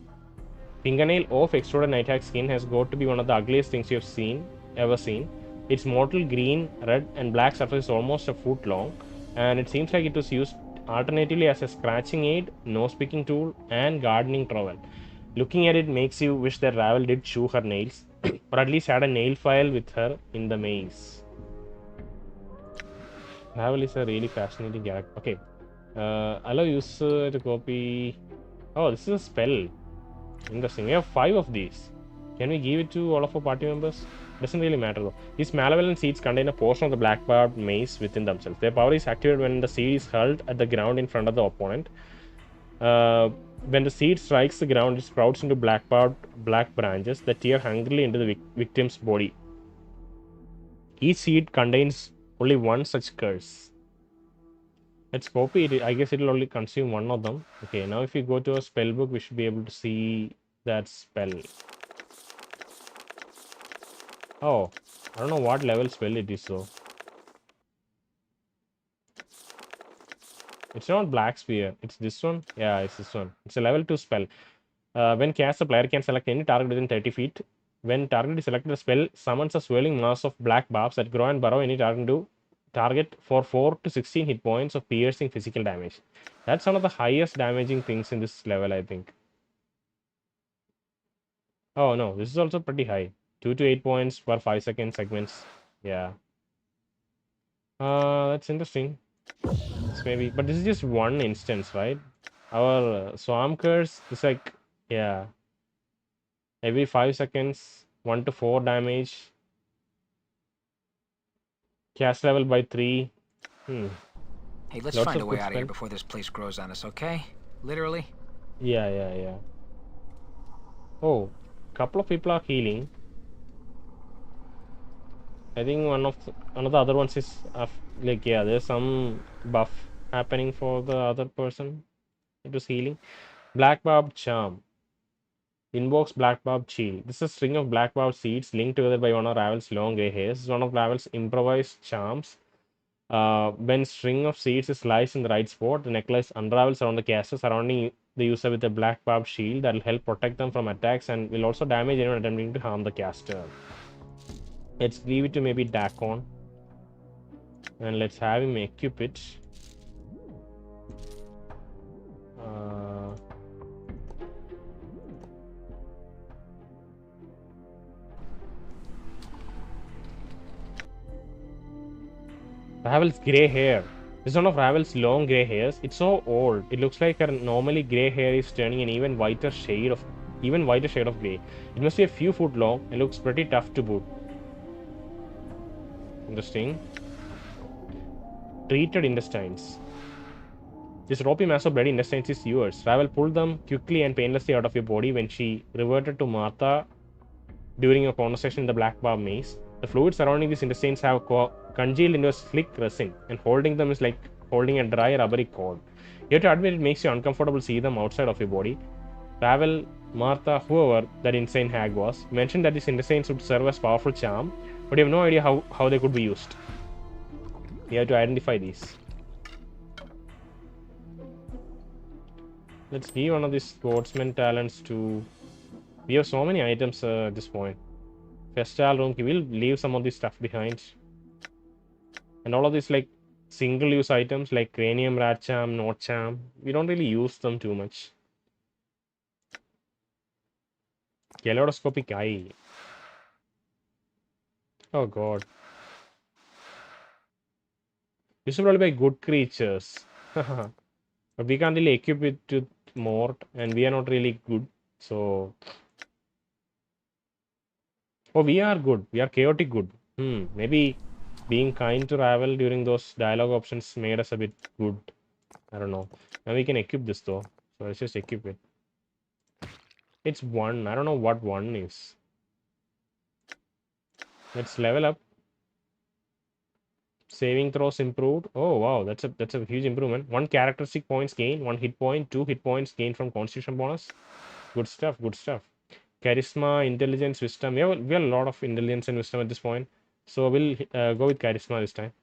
Fingernail of extruded night hag skin has got to be one of the ugliest things you have ever seen. Its mortal green, red, and black surface is almost a foot long, and it seems like it was used alternatively as a scratching aid, nose picking tool, and gardening trowel. Looking at it makes you wish that Ravel did chew her nails, or at least had a nail file with her in the maze. Ravel is a really fascinating character. Okay. Allow user to copy. Oh, this is a spell. Interesting. We have 5 of these. Can we give it to all of our party members? Doesn't really matter though. These malevolent seeds contain a portion of the black barb maze within themselves. Their power is activated when the seed is hurled at the ground in front of the opponent. When the seed strikes the ground, it sprouts into black branches that tear hungrily into the victim's body. Each seed contains only one such curse. Let's copy it. I guess it will only consume one of them. Okay, now if we go to a spell book, we should be able to see that spell. Oh, I don't know what level spell it is though. It's not Black Spear. It's this one. Yeah, it's this one. It's a level 2 spell. When cast, the player can select any target within 30 feet. When target is selected, the spell summons a swirling mass of black barbs that grow and burrow any target for 4 to 16 hit points of piercing physical damage. That's one of the highest damaging things in this level, I think. Oh no, this is also pretty high. 2 to 8 points per 5-second segments. Yeah. That's interesting. This maybe, but this is just one instance, right? Our Swarm Curse is like, yeah. Every 5 seconds, 1 to 4 damage. Cast level by 3. Hey, let's Lots find of a way good out of here spell. before this place grows on us, okay? Literally. Yeah. Oh, couple of people are healing. I think one of the other ones is like, yeah, there's some buff happening for the other person. It was healing. Black Barb Charm. Invokes Black Barb Shield. This is a string of Black Barb seeds linked together by one of Ravel's long grey hairs. This is one of Ravel's improvised charms. When string of seeds is sliced in the right spot, the necklace unravels around the caster, surrounding the user with a Black Barb Shield that will help protect them from attacks and will also damage anyone attempting to harm the caster. Let's give it to maybe Dakon. And let's have him equip it. Ravel's grey hair. This is one of Ravel's long grey hairs. It's so old. It looks like her normally grey hair is turning an even whiter shade of grey. It must be a few foot long and looks pretty tough to boot. Interesting. Treated intestines. This ropey mass of bloody intestines is yours. Ravel pulled them quickly and painlessly out of your body when she reverted to Martha during a conversation in the Black Bar maze. The fluid surrounding these intestines have congealed into a slick resin, and holding them is like holding a dry rubbery cord. You have to admit it makes you uncomfortable to see them outside of your body. Ravel, Martha, whoever that insane hag was, mentioned that these intestines would serve as powerful charm, but you have no idea how they could be used. You have to identify these. Let's give one of these sportsman talents to... We have so many items at this point. Festal room, we'll leave some of this stuff behind. And all of these like single-use items like cranium, rat charm, knot charm, we don't really use them too much. Kaleidoscopic eye. Oh god. This is probably by good creatures. But we can't really equip it to Mort, and we are not really good, so... Oh, we are good. We are chaotic good. Maybe being kind to Ravel during those dialogue options made us a bit good. I don't know. Now we can equip this though. So let's just equip it. It's 1. I don't know what 1 is. Let's level up. Saving throws improved. Oh wow, that's a huge improvement. 1 characteristic points gain, 1 hit point, 2 hit points gained from constitution bonus. Good stuff, good stuff. Charisma, intelligence, wisdom. We have a lot of intelligence and wisdom at this point. So we'll go with charisma this time.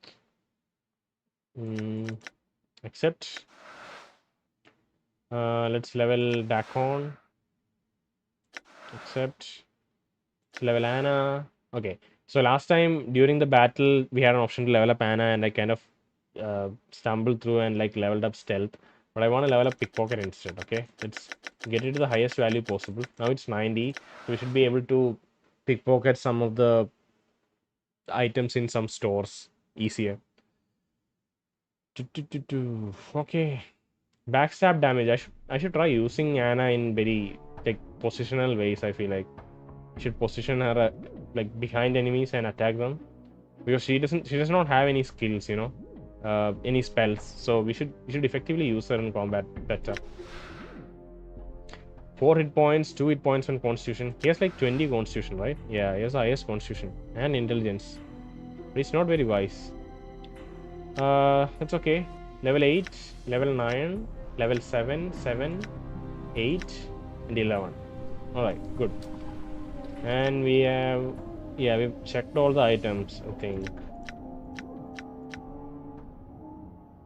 Accept. Let's level Dakon. Accept. Let's level Anna. Okay. So last time during the battle, we had an option to level up Anna, and I kind of stumbled through and like leveled up stealth. But I want to level up pickpocket instead. Okay. Let's get it to the highest value possible. Now it's 90. So we should be able to pickpocket some of the items in some stores easier. Okay. Backstab damage. I should try using Anna in very like positional ways. I feel like I should position her like behind enemies and attack them, because she does not have any skills, you know, any spells. So we should effectively use her in combat better. 4 hit points, 2 hit points on constitution. He has like 20 constitution, right? Yeah, he has highest constitution and intelligence, but it's not very wise. That's okay. Level 8, level 9, level 7, 7, 8, and 11. Alright, good. And we have, yeah, we've checked all the items, I think.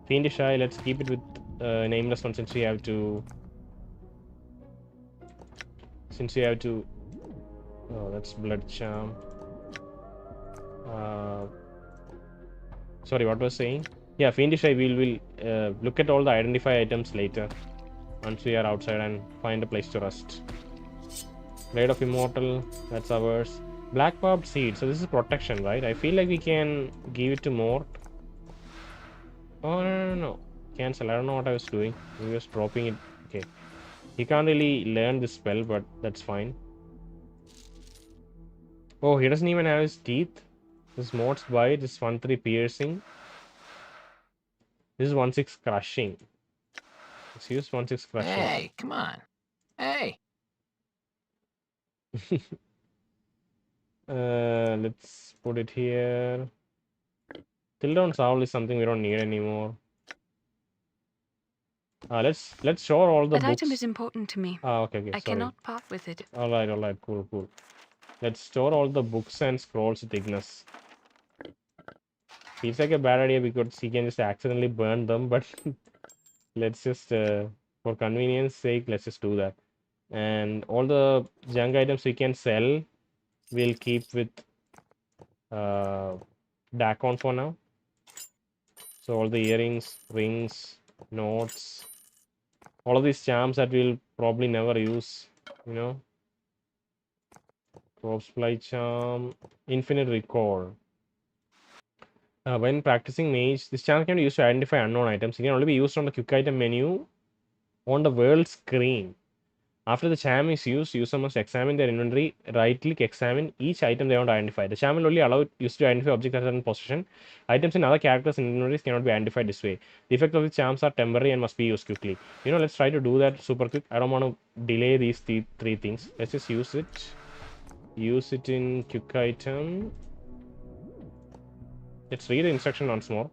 Fiendish Eye, let's keep it with nameless one, since we have to. Oh, that's Blood Charm. Sorry, what was I saying? Yeah, Fiendish Eye, we'll look at all the identify items later, once we are outside and find a place to rest. Blade of Immortal, that's ours. Black Barb Seed, so this is protection, right? I feel like we can give it to Mort. Oh, no. Cancel, I don't know what I was doing. We was dropping it. Okay. He can't really learn this spell, but that's fine. Oh, he doesn't even have his teeth. This is Mort's Bite, this is 1-3 Piercing. This is 1-6 Crushing. Let's use 1-6 Crushing. Hey, come on. Hey. Let's put it here. Tildown Soul is something we don't need anymore. Let's store all the That books. item is important to me. Okay, I sorry. cannot part with it. Alright, cool. Let's store all the books and scrolls with Ignis. Feels like a bad idea because he can just accidentally burn them, but let's just, for convenience sake, let's just do that. And all the junk items we can sell, we'll keep with Dakon for now. So all the earrings, rings, notes, all of these charms that we'll probably never use, you know. Corpse Fly Charm, Infinite Recall. When practicing mage, this charm can be used to identify unknown items. It can only be used on the quick item menu on the world screen. After the charm is used, user must examine their inventory, right-click, examine each item they want to identify. The charm will only allow users to identify objects at a certain position. Items in other characters' inventories cannot be identified this way. The effect of the charms are temporary and must be used quickly. You know, let's try to do that super quick. I don't want to delay these three things. Let's just use it. Use it in quick item. Let's read the instruction once more.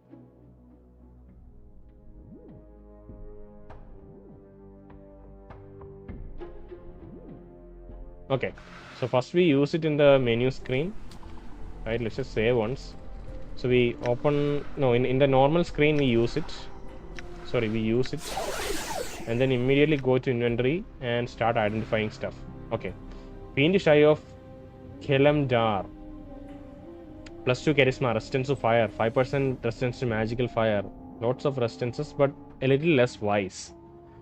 Okay, so first we use it in the menu screen, right? Let's just save once. So we open, no, in the normal screen we use it. Sorry, we use it, and then immediately go to inventory and start identifying stuff. Okay, Fiendish Eye of Kelemdar. +2 charisma, resistance to fire, 5% resistance to magical fire. Lots of resistances, but a little less wise.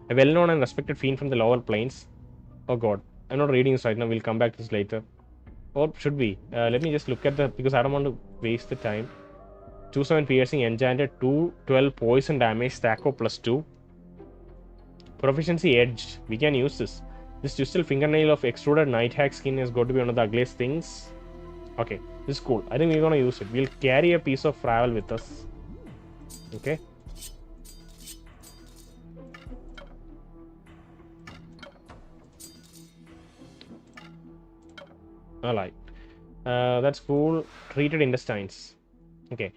A well-known and respected fiend from the lower planes. Oh god, I'm not reading this right now. We'll come back to this later. Or should we? Let me just look at the, because I don't want to waste the time. 2-7 piercing, enchanted, 2-12 poison damage, Stacko +2. Proficiency edged. We can use this. This twisted fingernail of extruded night hack skin is going to be one of the ugliest things. Okay, this is cool. I think we're gonna use it. We'll carry a piece of Ravel with us. Okay. Alright. That's cool. Treated intestines. Okay.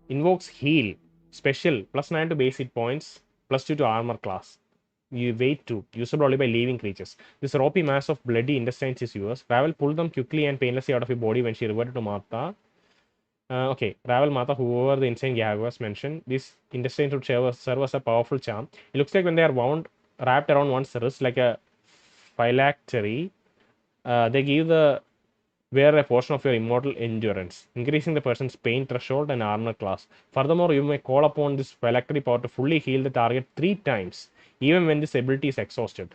Invokes heal. Special. +9 to base hit points. +2 to armor class. You wait 2. Usable only by living creatures. This ropey mass of bloody intestines is yours. Ravel pulled them quickly and painlessly out of your body when she reverted to Martha. Okay, Ravel Mata, whoever the insane gag was mentioned, these intestines would serve as a powerful charm. It looks like when they are wound, wrapped around one's wrist like a phylactery, they give the wearer a portion of your immortal endurance, increasing the person's pain threshold and armor class. Furthermore, you may call upon this phylactery power to fully heal the target 3 times, even when this ability is exhausted.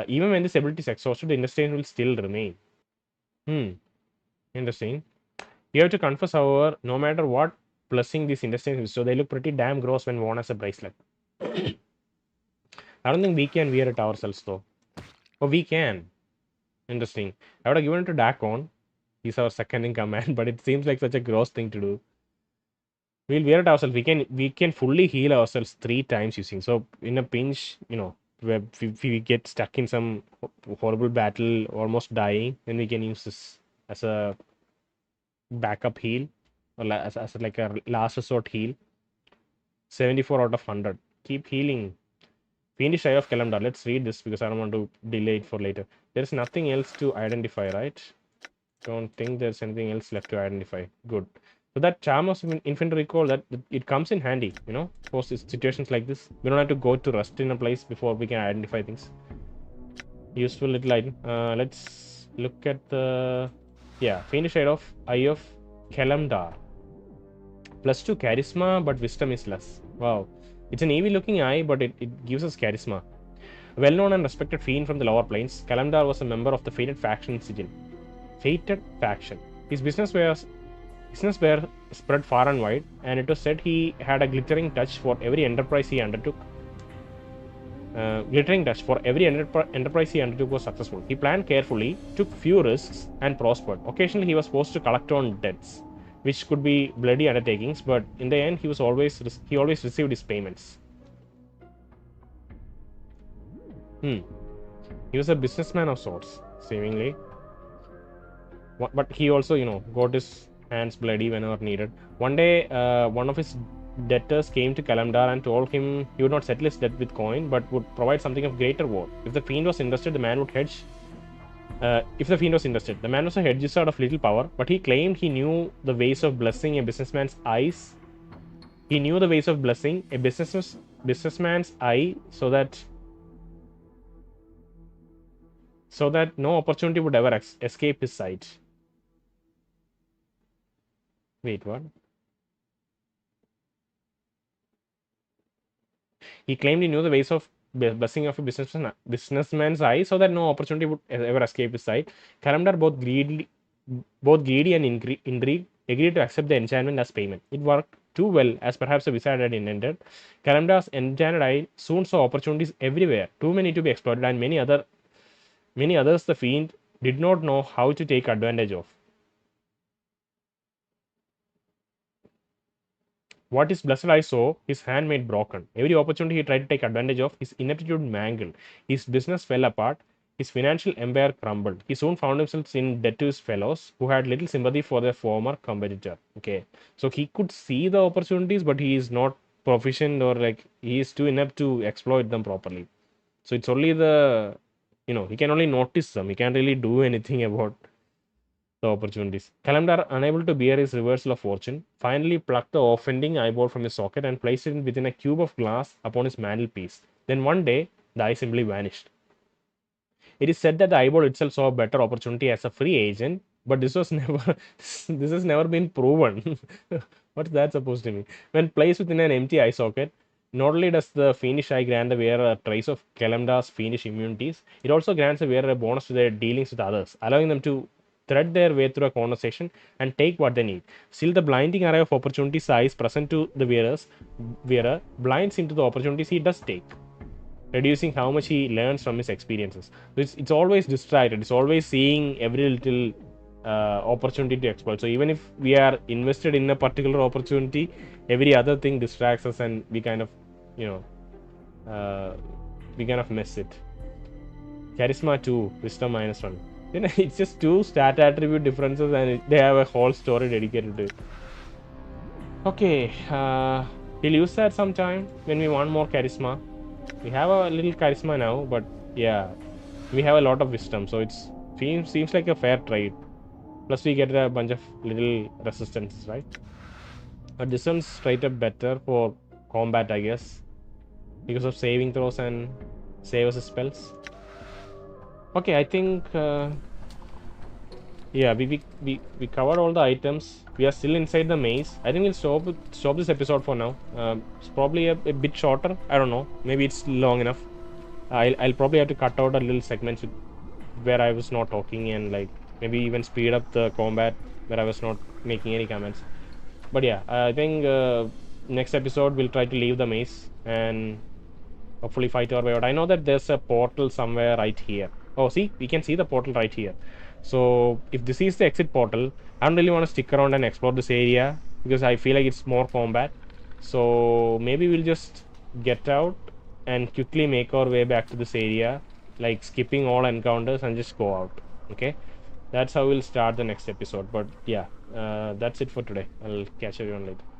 Even when this ability is exhausted, the intestine will still remain. Interesting. You have to confess, however, no matter what blessing these intestines, so they look pretty damn gross when worn as a bracelet. I don't think we can wear it ourselves though. Oh, we can. Interesting. I would have given it to Dakon. He's our second in command, but it seems like such a gross thing to do. We'll wear it ourselves. We can fully heal ourselves 3 times using. So in a pinch, where we get stuck in some horrible battle, almost dying, then we can use this as a backup heal, or as like a last resort heal. 74 out of 100. Keep healing. Fiendish Eye of Kalamdar. Let's read this because I don't want to delay it for later. There's nothing else to identify, right? Don't think there's anything else left to identify. Good. So that charm of infinite recall, that it comes in handy, for situations like this. We don't have to go to rust in a place before we can identify things. Useful little item. Let's look at the Fiendish Eye of Kalamdar. +2 charisma, but wisdom is less. Wow. It's an evil looking eye, but it gives us charisma. Well known and respected fiend from the lower planes, Kalamdar was a member of the fated faction Sigil. Fated faction. His business were spread far and wide, and it was said he had a glittering touch for every enterprise he undertook. Enterprise he undertook was successful. He planned carefully, took few risks, and prospered. Occasionally, he was forced to collect on debts, which could be bloody undertakings, but in the end, he always received his payments. He was a businessman of sorts, seemingly. But he also, got his hands bloody whenever needed. One day, one of his debtors came to Kalamdar and told him he would not settle his debt with coin, but would provide something of greater worth. If the fiend was interested, the man would hedge. The man was a hedge wizard of little power, but he claimed he knew the ways of blessing a businessman's eyes. He knew the ways of blessing a businessman's eye so that no opportunity would ever escape his sight. Wait, what? He claimed he knew the ways of blessing of a businessman's eye so that no opportunity would ever escape his sight. Kalamdar, both greedy and intrigued, agreed to accept the enchantment as payment. It worked too well, as perhaps the wizard had intended. Kalamdar's enchanted eye soon saw opportunities everywhere, too many to be exploited, and many others the fiend did not know how to take advantage of. What his blessed eye saw, his hand made broken. Every opportunity he tried to take advantage of, his ineptitude mangled. His business fell apart. His financial empire crumbled. He soon found himself in debt to his fellows, who had little sympathy for their former competitor. Okay, so he could see the opportunities, but he is not proficient, or he is too inept to exploit them properly. So it's only he can only notice them. He can't really do anything about the opportunities. Kalamdar, unable to bear his reversal of fortune, finally plucked the offending eyeball from his socket and placed it within a cube of glass upon his mantelpiece. Then one day, the eye simply vanished. It is said that the eyeball itself saw a better opportunity as a free agent, but this has never been proven. What's that supposed to mean? When placed within an empty eye socket, not only does the fiendish eye grant the wearer a trace of Kalamdar's fiendish immunities, it also grants the wearer a bonus to their dealings with others, allowing them to thread their way through a conversation and take what they need. Still, the blinding array of opportunities eyes present to the wearer blinds him to the opportunities he does take, reducing how much he learns from his experiences. So it's always distracted. It's always seeing every little opportunity to exploit. So even if we are invested in a particular opportunity, every other thing distracts us, and we kind of miss it. Charisma 2, wisdom -1. It's just 2 stat attribute differences, and they have a whole story dedicated to it. Okay, we'll use that sometime when we want more charisma. We have a little charisma now, but yeah, we have a lot of wisdom, so it's seems like a fair trade. Plus, we get a bunch of little resistances, right? But this one's straight up better for combat, I guess, because of saving throws and save as spells. Okay, I think yeah, we covered all the items. We are still inside the maze. I think we'll stop this episode for now. It's probably a bit shorter. I don't know. Maybe it's long enough. I'll probably have to cut out a little segments where I was not talking, and like maybe even speed up the combat where I was not making any comments. But yeah, I think next episode we'll try to leave the maze and hopefully fight our way out. I know that there's a portal somewhere right here. Oh, see, we can see the portal right here. So if this is the exit portal, I don't really want to stick around and explore this area because I feel like it's more combat. So maybe we'll just get out and quickly make our way back to this area, like skipping all encounters and just go out. Okay, that's how we'll start the next episode. But yeah, that's it for today. I'll catch everyone later.